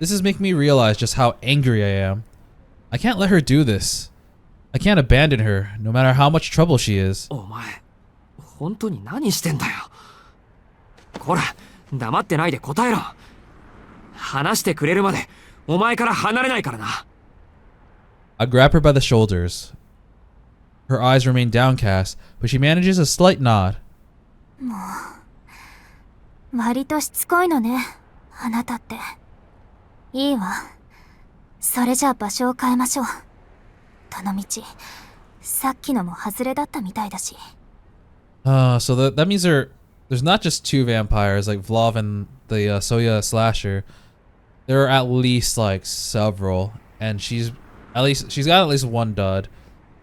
This is making me realize just how angry I am. I can't let her do this. I can't abandon her, no matter how much trouble she is. お前本当に何してんだよこら黙ってないで答えろ話してくれるまでお前から離れないからな I grab her by the shoulders. Her eyes remain downcast, but she manages a slight nod. もう割としつこいのねあなたって。いいわ。それじゃあ場所を変えましょう。どのみちさっきのも外れだったみたいだし。So that means there's not just two vampires like Vlov and the Soya slasher. There are at least like several, and she's got at least one dud.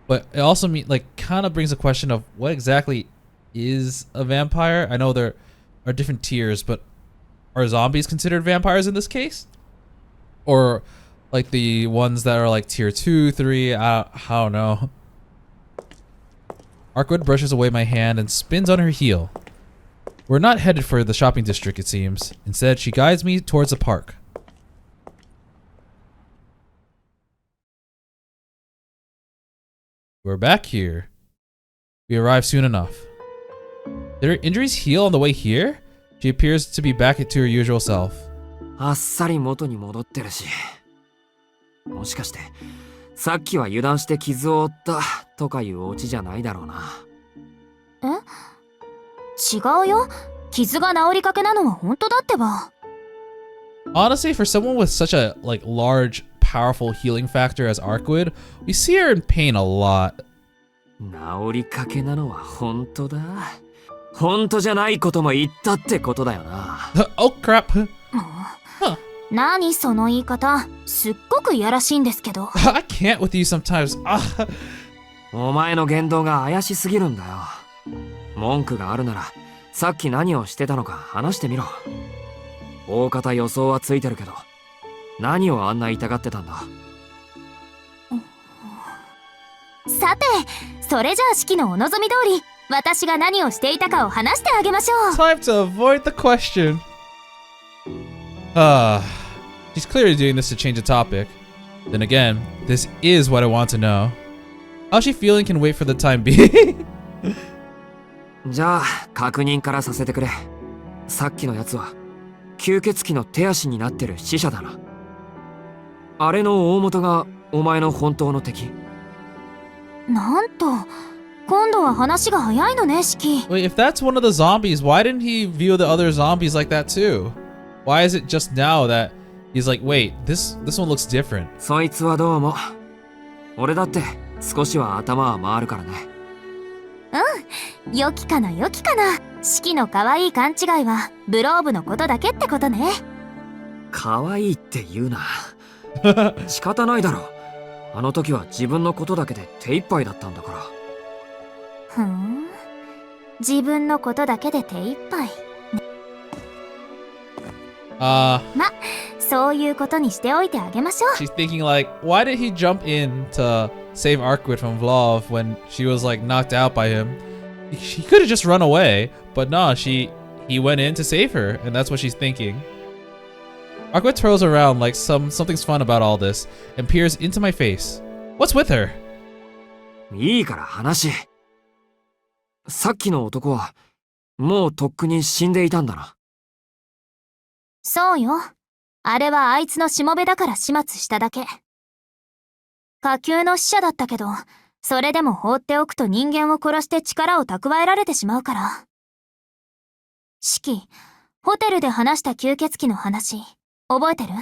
But it also kind of brings the question of what exactly is a vampire. I know there are different tiers, but are zombies considered vampires in this case? Or like the ones that are like tier 2, 3, I don't know. Arkwood brushes away my hand and spins on her heel. We're not headed for the shopping district, it seems. Instead, she guides me towards the park. We're back here. We arrive soon enough. Did her injuries heal on the way here? She appears to be back to her usual self. あっさり元に戻ってるし。もしかして、さっきは油断して傷を負ったとかいうオチじゃないだろうな。違うよ。傷が治りかけなのは本当だってば。Honestly, for someone with such a like large, powerful healing factor as Arkwood, we see her in pain a lot. 治りかけなのは本当だ。本当じゃないことも言ったってことだよな。Oh crap. 何その言い方。すっごくいやらしいんですけど。I can't with you sometimes. お前の言動が怪しすぎるんだよ。文句があるなら、さっき何をしてたのか話してみろ。大方予想はついてるけど、何をあんな痛がってたんだ。さて、それじゃあ式のお望み通り、私が何をしていたかを話してあげましょう。Time to avoid the question. She's clearly doing this to change the topic. Then again, this is what I want to know. How's she feeling can wait for the time being. じゃあ、確認からさせてくれ。さっきのやつは、吸血鬼の手足になってる死者だな。あれの大元がお前の本当の敵。なんと、今度は話が早いのね、式。Wait, if that's one of the zombies, why didn't he view the other zombies like that too? Why is it just now that he's like, wait, this one looks different? そいつはどうも。俺だって少しは頭は回るからね。うん、良きかな良きかな。式の可愛い勘違いはブローブのことだけってことね。可愛いって言うな。仕方ないだろ。あの時は自分のことだけで手一杯だったんだから。ふん、自分のことだけで手一杯。ま、そういうことにしておいてあげましょう。She's thinking like, why did he jump in to save Arkwood from Vlov when she was like knocked out by him? He could have just run away, but no, he went in to save her, and that's what she's thinking. Arkwood twirls around like something's fun about all this and peers into my face. What's with her? いいから話。さっきの男はもうとっくに死んでいたんだな。そうよ。あれはあいつのしもべだから始末しただけ。下級の死者だったけど、それでも放っておくと人間を殺して力を蓄えられてしまうから。シキ、ホテルで話した吸血鬼の話、覚えてる？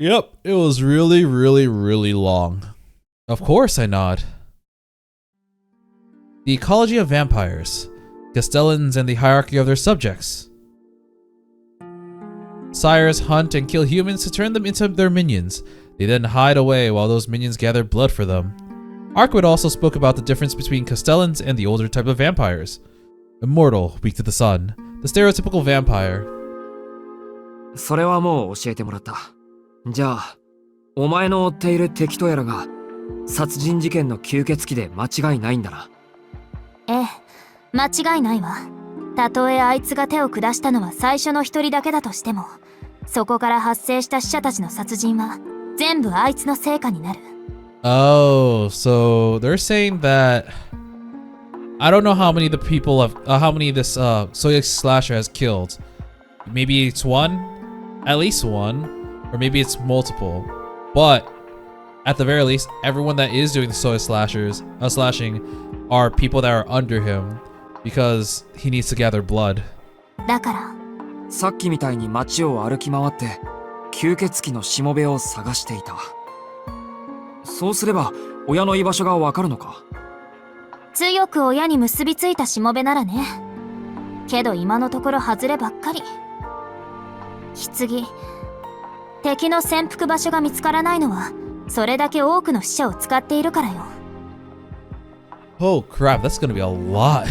Yep, it was really, really, really long. Of course I nod. The ecology of vampires. Castellans and the hierarchy of their subjects. Sires hunt and kill humans to turn them into their minions. They then hide away while those minions gather blood for them. Arkwood also spoke about the difference between Castellans and the older type of vampires. Immortal, weak to the sun. The stereotypical vampire. それはもう教えてもらった。じゃあ、お前の追っている敵とやらが殺人事件の吸血鬼で間違いないんだな。ええ、間違いないわ。たとえあいつが手を下したのは最初の一人だけだとしても、そこから発生した死者たちの殺人は全部あいつの成果になる。Oh, so they're saying that I don't know how many the people have, how many this Soya slasher has killed. Maybe it's one, at least one, or maybe it's multiple. But at the very least, everyone that is doing the Soya slashing are people that are under him because he needs to gather blood. だから、さっきみたいに街を歩き回って吸血鬼のしもべを探していた。そうすれば親の居場所がわかるのか？強く親に結びついたしもべならね。けど今のところ外ればっかり。棺、敵の潜伏場所が見つからないのはそれだけ多くの死者を使っているからよ。Oh crap, that's gonna be a lot.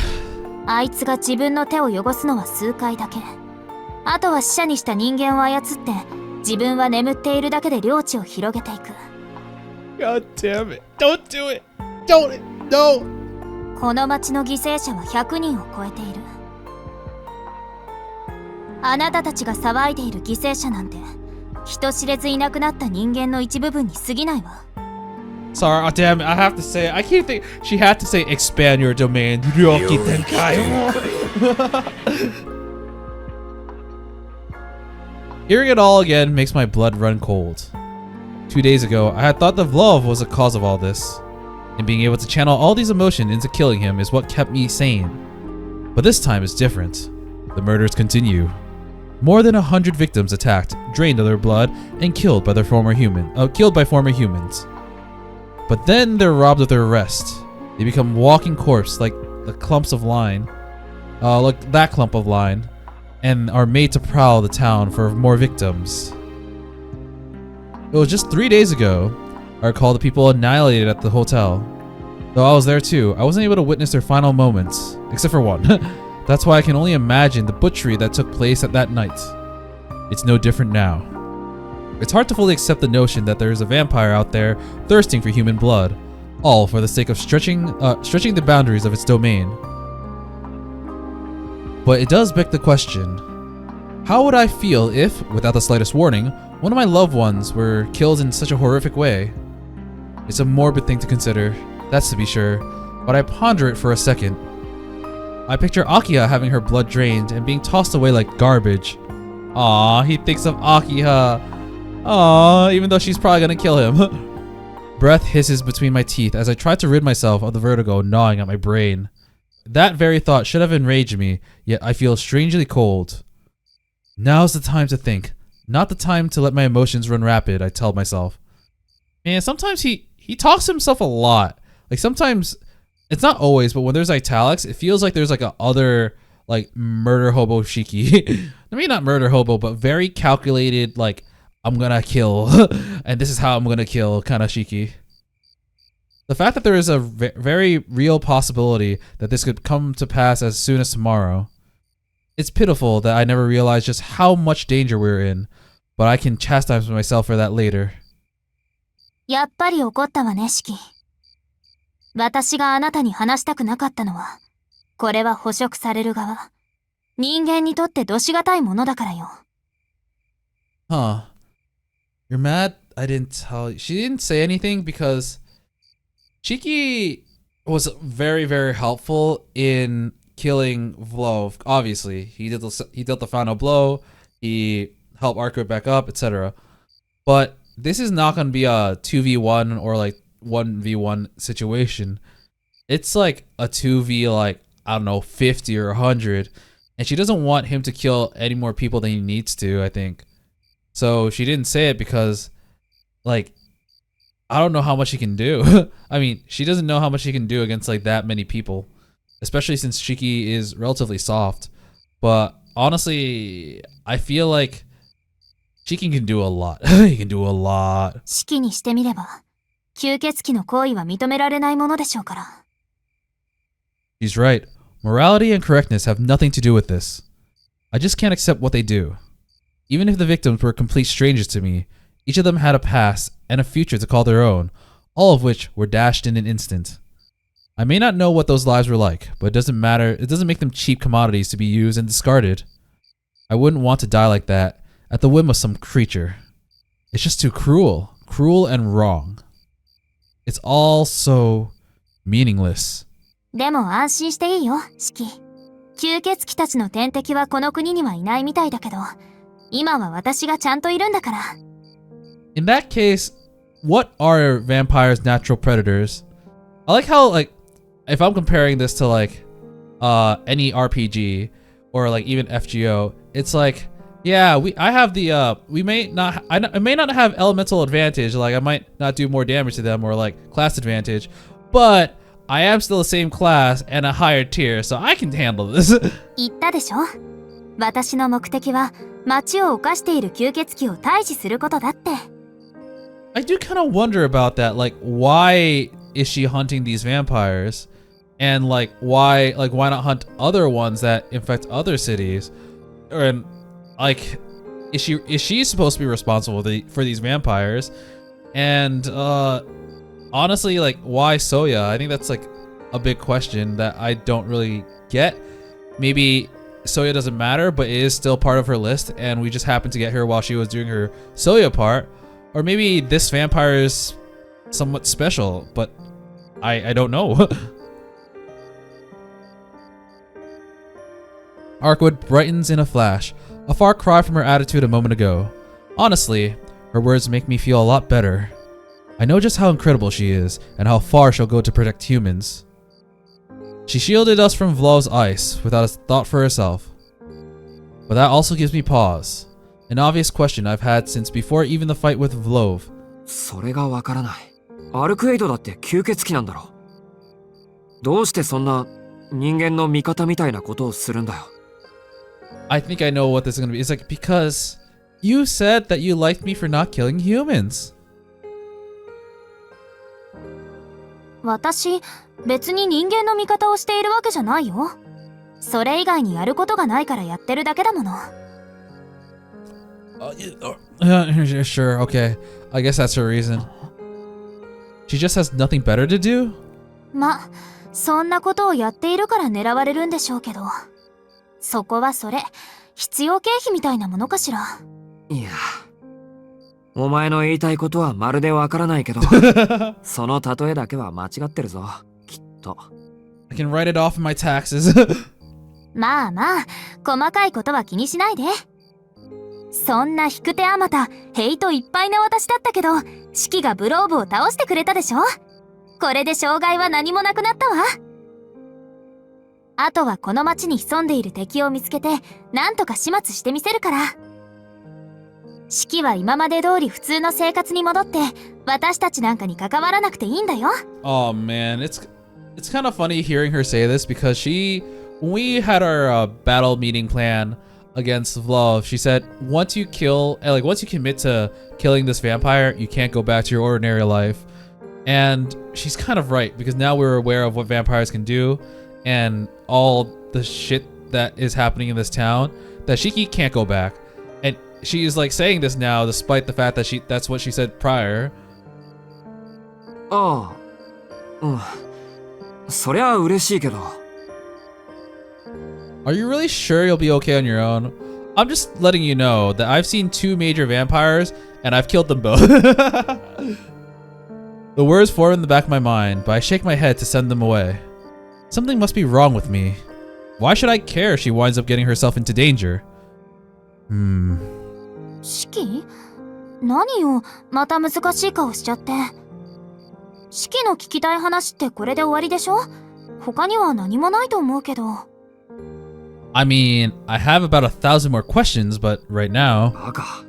あいつが自分の手を汚すのは数回だけ。あとは死者にした人間を操って自分は眠っているだけで領地を広げていく。 God damn it. Don't do it. Don't. No. この町の犠牲者は100人を超えている。あなたたちが騒いでいる犠牲者なんて人知れずいなくなった人間の一部分に過ぎないわ。 Sorry, oh, damn it. I have to say it. I can't think. She had to say expand your domain. Ryoki Tenkai. Hearing it all again makes my blood run cold. 2 days ago, I had thought that love was the cause of all this, and being able to channel all these emotions into killing him is what kept me sane. But this time is different. The murders continue. More than 100 victims attacked, drained of their blood, and killed by former humans. But then they're robbed of their rest. They become walking corpses like the clumps of line, like that clump of line, and are made to prowl the town for more victims. It was just 3 days ago I recall the people annihilated at the hotel. Though I was there too, I wasn't able to witness their final moments, except for one. That's why I can only imagine the butchery that took place at that night. It's no different now. It's hard to fully accept the notion that there is a vampire out there thirsting for human blood, all for the sake of stretching the boundaries of its domain. But it does beg the question, how would I feel if, without the slightest warning, one of my loved ones were killed in such a horrific way? It's a morbid thing to consider, that's to be sure, but I ponder it for a second. I picture Akiha having her blood drained and being tossed away like garbage. Aww, he thinks of Akiha. Aww, even though she's probably gonna kill him. Breath hisses between my teeth as I try to rid myself of the vertigo gnawing at my brain. That very thought should have enraged me, yet I feel strangely cold. Now's the time to think, not the time to let my emotions run rapid, I tell myself. And sometimes he talks to himself a lot. Like sometimes, it's not always, but when there's italics, it feels like there's like a other like murder hobo Shiki. I mean, not murder hobo, but very calculated, like, I'm gonna kill, and this is how I'm gonna kill kind of Shiki. The fact that there is a very real possibility that this could come to pass as soon as tomorrow. It's pitiful that I never realized just how much danger we're in, but I can chastise myself for that later. やっぱり怒ったわね、シキ。私があなたに話したくなかったのは、これは捕食される側、人間にとってどしがたいものだからよ。Huh. You're mad I didn't tell you. She didn't say anything because Shiki was very, very helpful in killing Vlov. Obviously, he dealt the final blow. He helped Arco back up, etc. But this is not going to be a 2v1 or like 1v1 situation. It's like a 2v like, I don't know, 50 or 100. And she doesn't want him to kill any more people than he needs to, I think. So she didn't say it because, like, I don't know how much he can do. I mean, she doesn't know how much he can do against like that many people, especially since Shiki is relatively soft. But honestly, I feel like Shiki can do a lot. He can do a lot. シキにしてみれば、吸血鬼の行為は認められないものでしょうから。He's right. Morality and correctness have nothing to do with this. I just can't accept what they do. Even if the victims were complete strangers to me, each of them had a past and a future to call their own, all of which were dashed in an instant. I may not know what those lives were like, but it doesn't matter. It doesn't make them cheap commodities to be used and discarded. I wouldn't want to die like that, at the whim of some creature. It's just too cruel and wrong. It's all so meaningless. でも安心していいよ、シキ。吸血鬼たちの天敵はこの国にはいないみたいだけど、今は私がちゃんといるんだから。In that case, what are vampires' natural predators? I like how, like, if I'm comparing this to like any RPG or like even FGO, it's like, yeah, I have the I may not have elemental advantage, like I might not do more damage to them or like class advantage, but I am still the same class and a higher tier, so I can handle this. 言ったでしょ？私の目的は町を犯している吸血鬼を退治することだって。I do kind of wonder about that, like why is she hunting these vampires? And like why not hunt other ones that infect other cities? And like is she supposed to be responsible for these vampires? And honestly, like, why Soya? I think that's like a big question that I don't really get. Maybe Soya doesn't matter, but it is still part of her list, and we just happened to get her while she was doing her Soya part. Or maybe this vampire is somewhat special, but I don't know. Arkwood brightens in a flash, a far cry from her attitude a moment ago. Honestly, her words make me feel a lot better. I know just how incredible she is, and how far she'll go to protect humans. She shielded us from Vlov's ice, without a thought for herself. But that also gives me pause. An obvious question I've had since before even the fight with Vlov. それがわからない。アルクエイドだって吸血鬼なんだろ。どうしてそんな人間の味方みたいなことをするんだよ。I think I know what this is gonna be. It's like, because you said that you liked me for not killing humans. 私、別に人間の味方をしているわけじゃないよ。それ以外にやることがないからやってるだけだもの。Sure, okay. I guess that's her reason. She just has nothing better to do? ま、そんなことをやっているから狙われるんでしょうけど。そこはそれ、必要経費みたいなものかしら。いや、お前の言いたいことはまるでわからないけど、その例えだけは間違ってるぞ、きっと。I can write it off in my taxes. まあまあ、細かいことは気にしないで。そんな引く手あまた、ヘイトいっぱいな私だったけど、シキがブローブを倒してくれたでしょ。これで障害は何もなくなったわ。あとはこの町に潜んでいる敵を見つけて、なんとか始末してみせるから。シキは今まで通り普通の生活に戻って、私たちなんかに関わらなくていいんだよ。Oh man, it's kind of funny hearing her say this, because when we had our battle meeting plan against Vlov, she said once you commit to killing this vampire, you can't go back to your ordinary life. And she's kind of right, because now we're aware of what vampires can do and all the shit that is happening in this town, that Shiki can't go back. And she is like saying this now despite the fact that that's what she said prior. ああ、うん。そりゃ嬉しいけど。Are you really sure you'll be okay on your own? I'm just letting you know that I've seen 2 major vampires and I've killed them both. The words form in the back of my mind, but I shake my head to send them away. Something must be wrong with me. Why should I care if she winds up getting herself into danger? シキ？何よ、また難しい顔しちゃって。シキの聞きたい話ってこれで終わりでしょ？他には何もないと思うけど。I mean, I have about 1,000 more questions, but right now... バカ。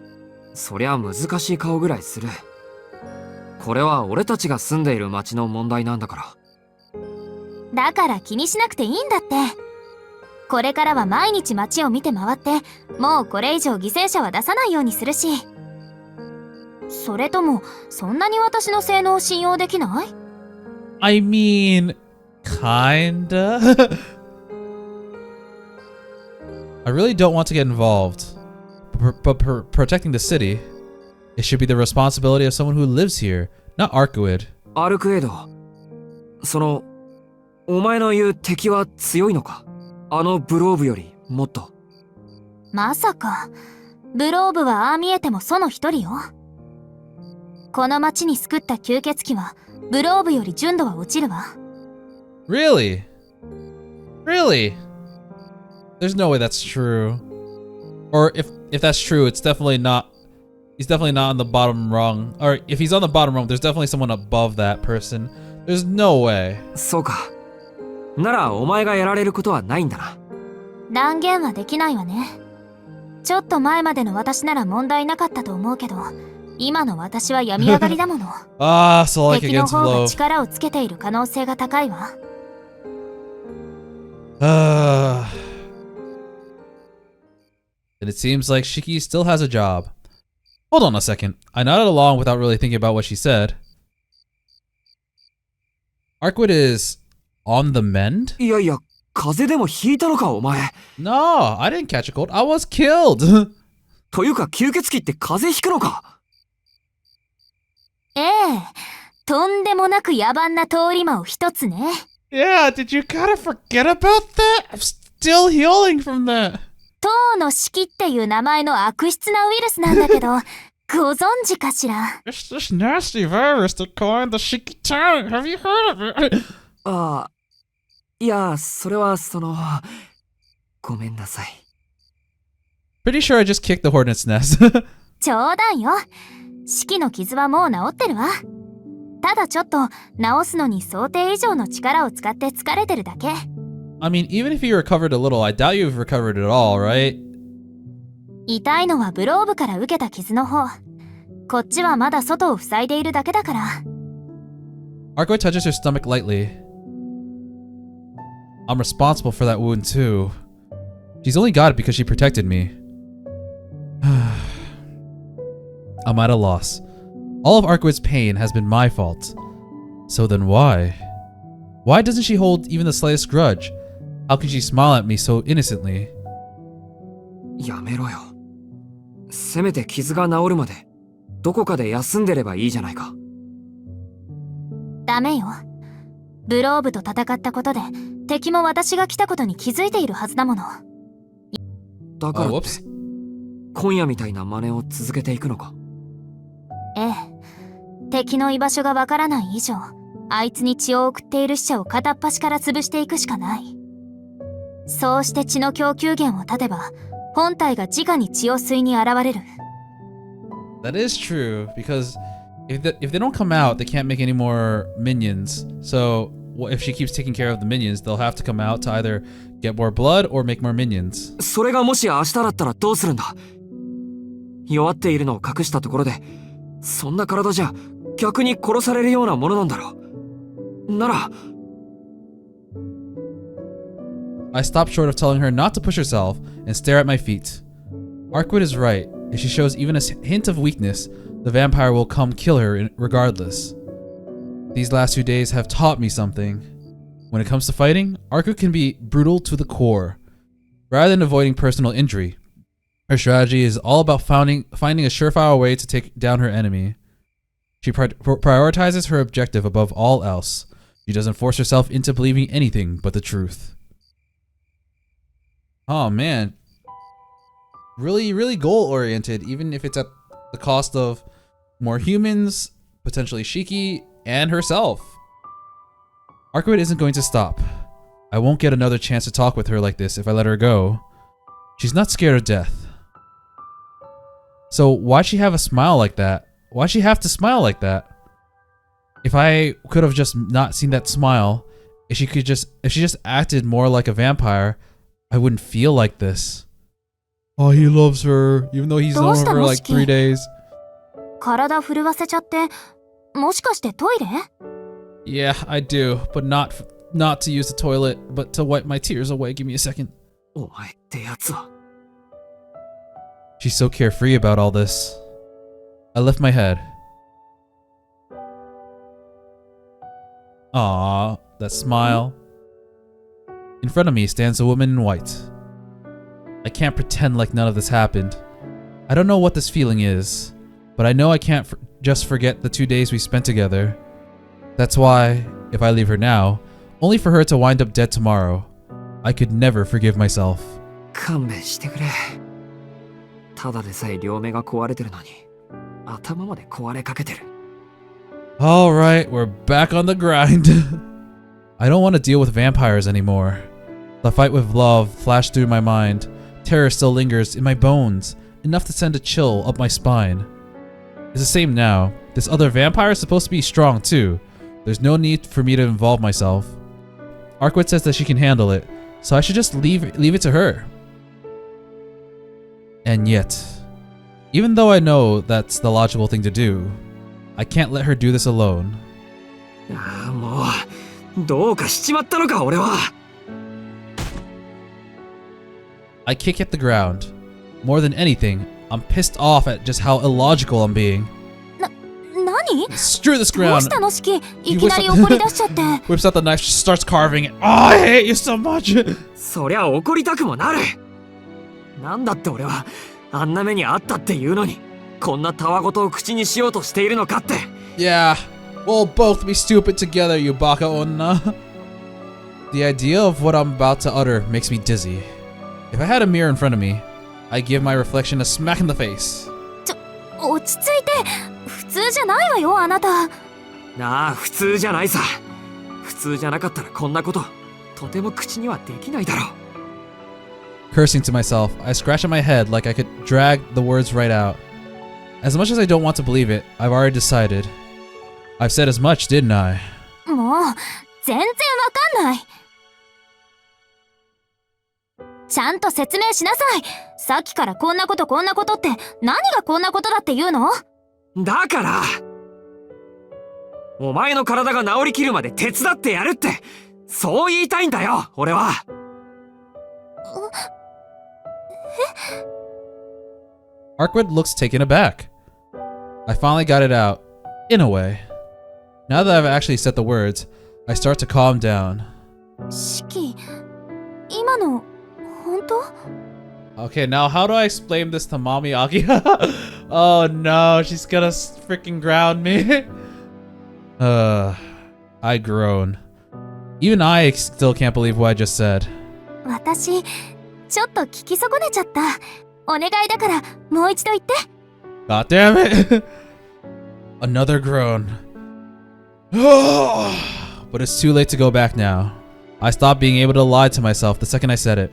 そりゃ難しい顔ぐらいする。これは俺たちが住んでいる町の問題なんだから。だから気にしなくていいんだって。これからは毎日街を見て回って、もうこれ以上犠牲者は出さないようにするし。それとも、そんなに私の性能を信用できない？ I mean, kinda. I really don't want to get involved, but protecting the city, it should be the responsibility of someone who lives here, not Arkwood. アルクエイド、お前の言う敵は強いのか？あのブローブよりもっと。まさか、ブローブはああ見えてもその一人よ。この町に救った吸血鬼は、ブローブより純度は落ちるわ。Really? Really? There's no way that's true. Or if that's true, it's definitely not. He's definitely not on the bottom rung. Or if he's on the bottom rung, there's definitely someone above that person. There's no way. そうか。ならお前がやられることはないんだな。断言はできないわね。ちょっと前までの私なら問題なかったと思うけど、今の私は病み上がりだもの。so like 敵の against 方が Vlov. 力をつけている可能性が高いわ。And it seems like Shiki still has a job. Hold on a second. I nodded along without really thinking about what she said. Arkwood is on the mend? いやいや、風邪でもひいたのかお前。No, I didn't catch a cold. I was killed. というか吸血鬼って風邪ひくのか？ええ、とんでもなく野蛮な通り魔を一つね。Yeah, did you kind of forget about that? I'm still healing from that. 塔の式っていう名前の悪質なウイルスなんだけど、ご存知かしら？ It's this nasty virus they're calling the Shiki Tohno. Have you heard of it? ああ、いや、それはごめんなさい。Pretty sure I just kicked the hornet's nest. 冗談よ。式の傷はもう治ってるわ。ただちょっと治すのに想定以上の力を使って疲れてるだけ。I mean, even if you recovered a little, I doubt you've recovered at all, right? 痛いのはブローブから受けた傷の方。こっちはまだ外を塞いでいるだけだから。Arko touches her stomach lightly. I'm responsible for that wound too. She's only got it because she protected me. I'm at a loss. All of Arkwood's pain has been my fault. So then why? Why doesn't she hold even the slightest grudge? How can she smile at me so innocently? やめろよ。せめて傷が治るまでどこかで休んでればいいじゃないか。ダメよ。ブローブと戦ったことで敵も私が来たことに気づいているはずだもの。だからって今夜みたいな真似を続けていくのか？ええ、敵の居場所がわからない以上、あいつに血を送っている死者を片っ端から潰していくしかない。そうして血の供給源を断てば、本体が直に血を吸いに現れる。That is true, because if they don't come out, they can't make any more minions. So if she keeps taking care of the minions, they'll have to come out to either get more blood or make more minions. それがもし明日だったらどうするんだ？弱っているのを隠したところで、そんな体じゃ逆に殺されるようなものなんだろう。なら I stopped short of telling her not to push herself and stare at my feet. Arkwood is right. If she shows even a hint of weakness, the vampire will come kill her regardless. These last 2 days have taught me something. When it comes to fighting, Arkwood can be brutal to the core. Rather than avoiding personal injury, her strategy is all about finding a surefire way to take down her enemy. She prioritizes her objective above all else. She doesn't force herself into believing anything but the truth. Oh man. Really, really goal-oriented, even if it's at the cost of more humans, potentially Shiki, and herself. Arkwood isn't going to stop. I won't get another chance to talk with her like this if I let her go. She's not scared of death. So why'd she have a smile like that? Why'd she have to smile like that? If I could have just not seen that smile, if she just acted more like a vampire, I wouldn't feel like this. Oh, he loves her, even though he's known her for like 3 days. 体震わせちゃって、もしかしてトイレ？ Yeah, I do, but not to use the toilet, but to wipe my tears away. Give me a second. お前ってやつは。She's so carefree about all this. I lift my head. Aww, that smile. In front of me stands a woman in white. I can't pretend like none of this happened. I don't know what this feeling is, but I know I can't just forget the 2 days we spent together. That's why, if I leave her now, only for her to wind up dead tomorrow, I could never forgive myself. 勘弁してくれ。ただでさえ両目が壊れてるのに、頭まで壊れかけてる。Alright, we're back on the grind. I don't want to deal with vampires anymore. The fight with love flashed through my mind. Terror still lingers in my bones, enough to send a chill up my spine. It's the same now. This other vampire is supposed to be strong too. There's no need for me to involve myself. Arkwood says that she can handle it, so I should just leave it to her. And yet, even though I know that's the logical thing to do, I can't let her do this alone. ああ、もうどうかしちまったのか、俺は。I kick at the ground. More than anything, I'm pissed off at just how illogical I'm being. 何？ Screw this どう ground! したの式？いきなり怒り出しちゃって。Whips out the knife, starts carving it. Oh, I hate you so much! そりゃ怒りたくもなる。なんだって俺はあんな目にあったっていうのに、こんなたわごとを口にしようとしているのかって。Yeah, we'll both be stupid together, you baka onna. The idea of what I'm about to utter makes me dizzy. If I had a mirror in front of me, I'd give my reflection a smack in the face. 落ち着いて。普通じゃないわよ、あなた。なあ、普通じゃないさ。普通じゃなかったらこんなこと、とても口にはできないだろう。Cursing to myself, I scratch at my head like I could drag the words right out. As much as I don't want to believe it, I've already decided. I've said as much, didn't I? もう、全然わかんない。ちゃんと説明しなさい。さっきからこんなことって何がこんなことだって言うの？だから、お前の体が治りきるまで手伝ってやるって、そう言いたいんだよ、俺は。Arkwood looks taken aback. I finally got it out, in a way. Now that I've actually said the words, I start to calm down. シキ、今の本当？ Okay, now how do I explain this to Mommy Akiha? Oh no, she's gonna freaking ground me. I groan. Even I still can't believe what I just said. 私、ちょっと聞き損ねちゃった。お願いだから、もう一度言って。God damn it! Another groan. But it's too late to go back now. I stopped being able to lie to myself the second I said it.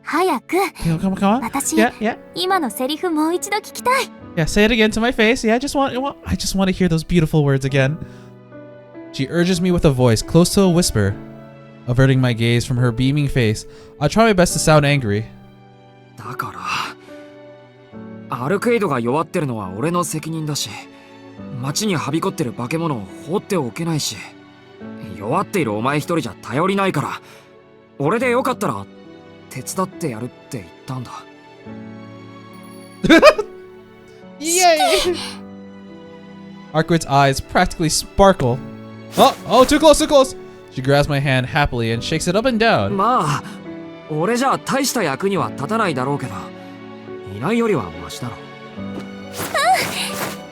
早く。Come on. 私、 Yeah. 今のセリフもう一度聞きたい。Yeah, say it again to my face. Yeah, I just want to hear those beautiful words again. She urges me with a voice close to a whisper. Averting my gaze from her beaming face, I try my best to sound angry. だから、アルケイドが弱ってるのは俺の責任だし、街にはびこってる化け物を放っておけないし、弱っているお前一人じゃ頼りないから、俺でよかったら手伝ってやるって言ったんだ。Yay! Arkwood's eyes practically sparkle. Oh, too close! She grabs my hand happily and shakes it up and down. まあ、俺じゃ大した役には立たないだろうけど、いないよりはマシだろ。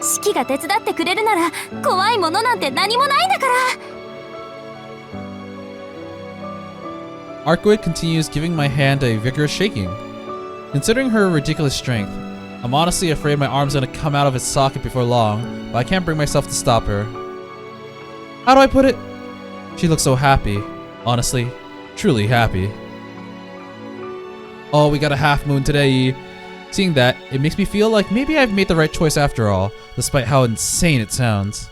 シキが手伝ってくれるなら、怖いものなんて何もないんだから。Arkwood continues giving my hand a vigorous shaking. Considering her ridiculous strength, I'm honestly afraid my arm's gonna come out of its socket before long, but I can't bring myself to stop her. How do I put it? She looks so happy. Honestly, truly happy. Oh, we got a half moon today. Seeing that, it makes me feel like maybe I've made the right choice after all, despite how insane it sounds.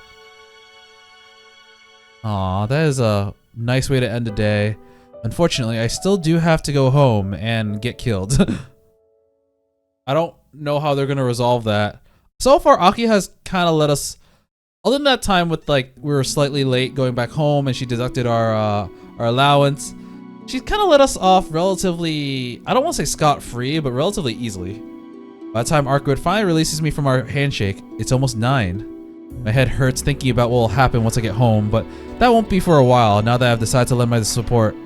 Aw, that is a nice way to end the day. Unfortunately, I still do have to go home and get killed. I don't know how they're gonna resolve that. So far, Aki has kind of let us, other than that time with like we were slightly late going back home and she deducted our allowance, she's kind of let us off relatively, I don't want to say scot-free, but relatively easily. By the time Arkwood finally releases me from our handshake, it's almost 9. My head hurts thinking about what will happen once I get home, but that won't be for a while now that I've decided to lend my support.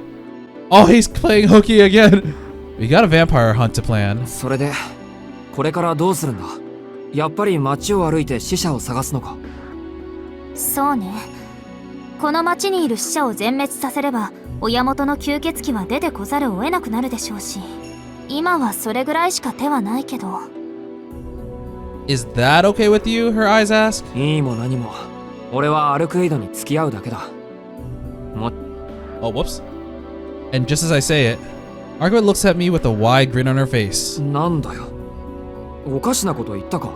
Oh, he's playing hooky again! We got a vampire hunt to plan. それで、これからどうするんだ？やっぱり街を歩いて死者を探すのか？そうね。この町にいる死者を全滅させれば、親元の吸血鬼は出てこざるを得なくなるでしょうし、今はそれぐらいしか手はないけど。Is that okay with you? Her eyes ask. いいも何も、俺はアルクエイドに付き合うだけだ。Oh, whoops. And just as I say it, Arkwood looks at me with a wide grin on her face. なんだよ。おかしなこと言ったか？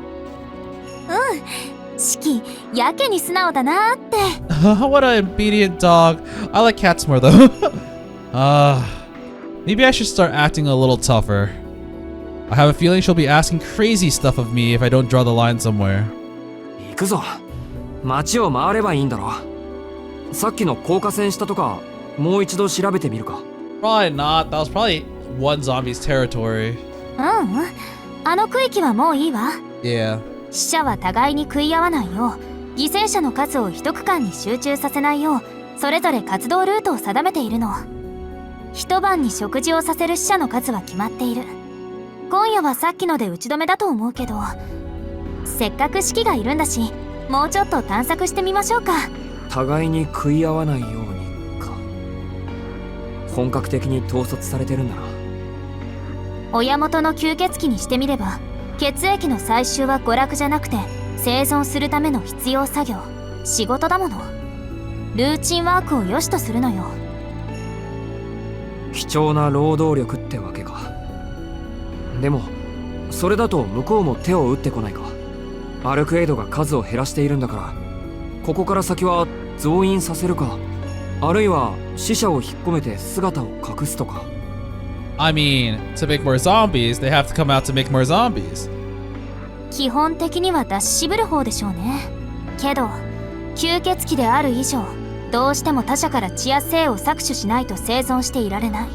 シキ、やけに素直だなーって。What an obedient dog. I like cats more though. Maybe I should start acting a little tougher. I have a feeling she'll be asking crazy stuff of me if I don't draw the line somewhere. 行くぞ。街を回ればいいんだろ。さっきの高架線下とか、もう一度調べてみるか。Probably not. That was probably one zombie's territory. あの区域はもういいわ。Yeah. 死者は互いに食い合わないよう、犠牲者の数を一区間に集中させないよう、それぞれ活動ルートを定めているの。一晩に食事をさせる死者の数は決まっている。今夜はさっきので打ち止めだと思うけど、せっかく式がいるんだし、もうちょっと探索してみましょうか。互いに食い合わないようにか。本格的に統率されてるんだな。親元の吸血鬼にしてみれば、血液の採集は娯楽じゃなくて生存するための必要作業、仕事だもの。ルーチンワークを良しとするのよ。貴重な労働力ってわけか。でもそれだと向こうも手を打ってこないか。アルクエイドが数を減らしているんだから、ここから先は増員させるか、あるいは死者を引っ込めて姿を隠すとか。I mean, to make more zombies, they have to come out to make more zombies. 基本的には出し渋る方でしょうね。けど吸血鬼である以上、どうしても他者から血や精を搾取しないと生存していられない。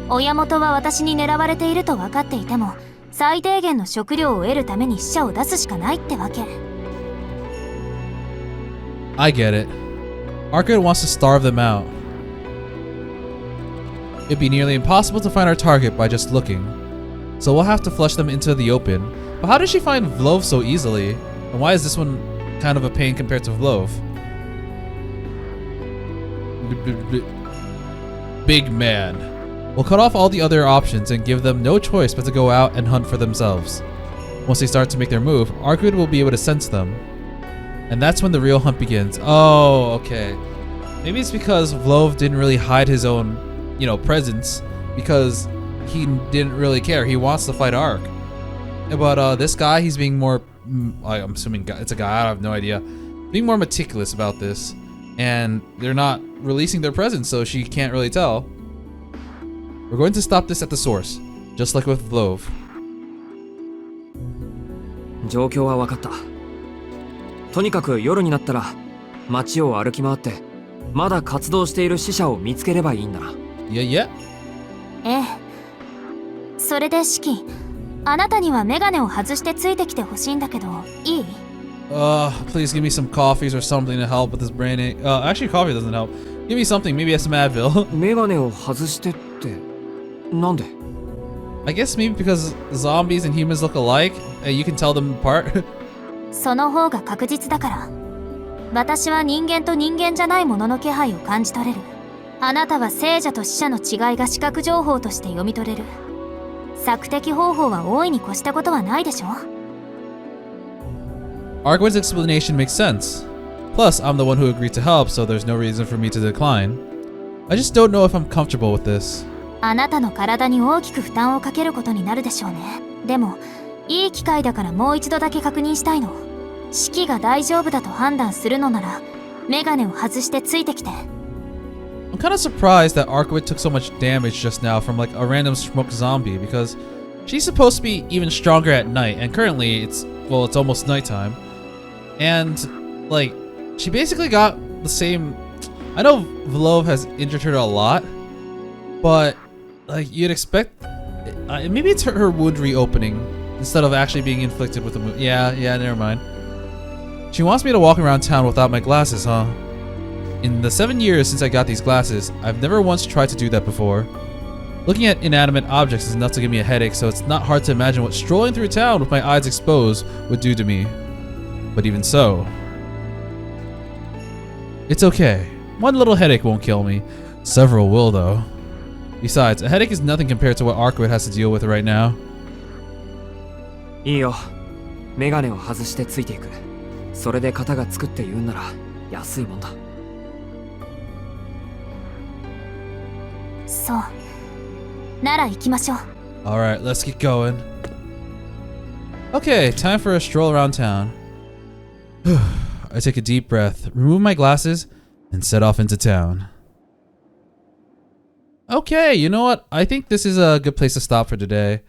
親元は私に狙われていると分かっていても、最低限の食料を得るために死者を出すしかないってわけ。I get it. Arkwood wants to starve them out. It'd be nearly impossible to find our target by just looking, so we'll have to flush them into the open. But how did she find Vlove so easily? And why is this one kind of a pain compared to Vlove? Big man. We'll cut off all the other options and give them no choice but to go out and hunt for themselves. Once they start to make their move, Arkwood will be able to sense them. And that's when the real hunt begins. Oh, okay. Maybe it's because Vlove didn't really hide his own, presence, because he didn't really care. He wants to fight Ark. But this guy, he's being more, I'm assuming it's a guy, I have no idea, being more meticulous about this. And they're not releasing their presence, so she can't really tell. We're going to stop this at the source, just like with Vlove. 状況は分かった。とにかく夜になったら街を歩き回ってまだ活動している死者を見つければいいんだな。Yeah. ええ。それでシキ、あなたにはメガネを外してついてきてほしいんだけど、いい？ Please give me some coffees or something to help with this brain ache. Actually, coffee doesn't help. Give me something, maybe some Advil. メガネを外してってなんで？ I guess maybe because zombies and humans look alike, and you can tell them apart. その方が確実だから。私は人間と人間じゃないものの気配を感じ取れる。あなたは生者と死者の違いが視覚情報として読み取れる。索敵方法は大いに越したことはないでしょ。Arkwood's explanation makes sense. Plus, I'm the one who agreed to help, so there's no reason for me to decline. I just don't know if I'm comfortable with this. あなたの体に大きく負担をかけることになるでしょうね。でも、いい機会だからもう一度だけ確認したいの。シキが大丈夫だと判断するのなら、メガネを外してついてきて。I'm kind of surprised that Arkwood took so much damage just now from like a random smoked zombie, because she's supposed to be even stronger at night, and currently it's almost nighttime. And like, she basically got the same. I know Vlove has injured her a lot, but like you'd expect, maybe it's her wound reopening instead of actually being inflicted with a wound. Yeah, never mind. She wants me to walk around town without my glasses, huh? In the 7 years since I got these glasses, I've never once tried to do that before. Looking at inanimate objects is enough to give me a headache, so it's not hard to imagine what strolling through town with my eyes exposed would do to me. But even so, it's okay. One little headache won't kill me. Several will, though. Besides, a headache is nothing compared to what Arkwood has to deal with right now. いいよ。メガネを外してついていく。それで型がつくって言うんなら安いもんだ。そう。なら行きましょう。Alright, let's get going. Okay, time for a stroll around town. I take a deep breath, remove my glasses, and set off into town. Okay, you know what? I think this is a good place to stop for today.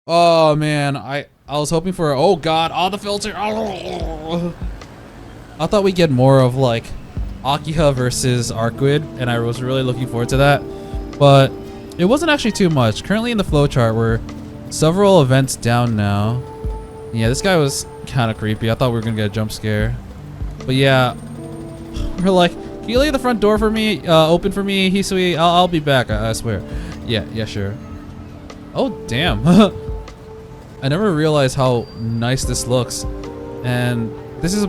Oh man, I was hoping for, oh god, the filter. Oh. I thought we'd get more of like Akiha versus Arkwood, and I was really looking forward to that. But it wasn't actually too much. Currently in the flowchart, we're several events down now. Yeah, this guy was kind of creepy. I thought we were gonna get a jump scare. But yeah, we're like, can you leave the front door for me, open for me, Hisui? I'll be back, I swear. Yeah, sure. Oh, damn. I never realized how nice this looks. And this is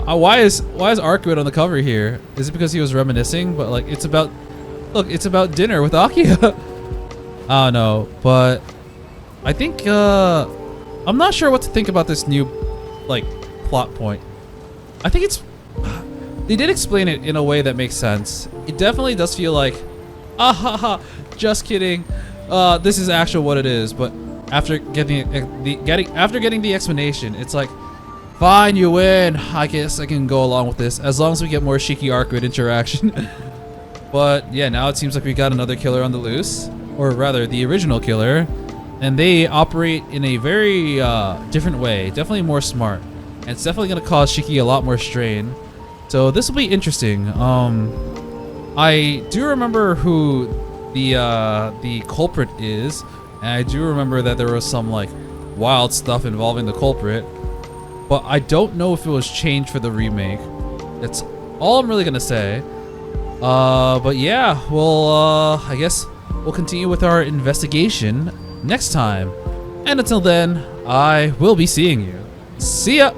why is Arcuit on the cover here? Is it because he was reminiscing? But like, it's about, look, it's about dinner with Akiya. I don't know, but I think I'm not sure what to think about this new like plot point. I think it's, they did explain it in a way that makes sense. It definitely does feel like, ah ha ha, just kidding. This is actually what it is. But after getting the explanation, it's like, fine, you win. I guess I can go along with this as long as we get more Shiki Arcuit interaction. But yeah, now it seems like we got another killer on the loose, or rather, the original killer, and they operate in a very different way. Definitely more smart, and it's definitely gonna cause Shiki a lot more strain. So this will be interesting. I do remember who the culprit is, and I do remember that there was some like wild stuff involving the culprit, but I don't know if it was changed for the remake. That's all I'm really gonna say. But yeah, we'll I guess we'll continue with our investigation next time, and until then, I will be seeing you. See ya.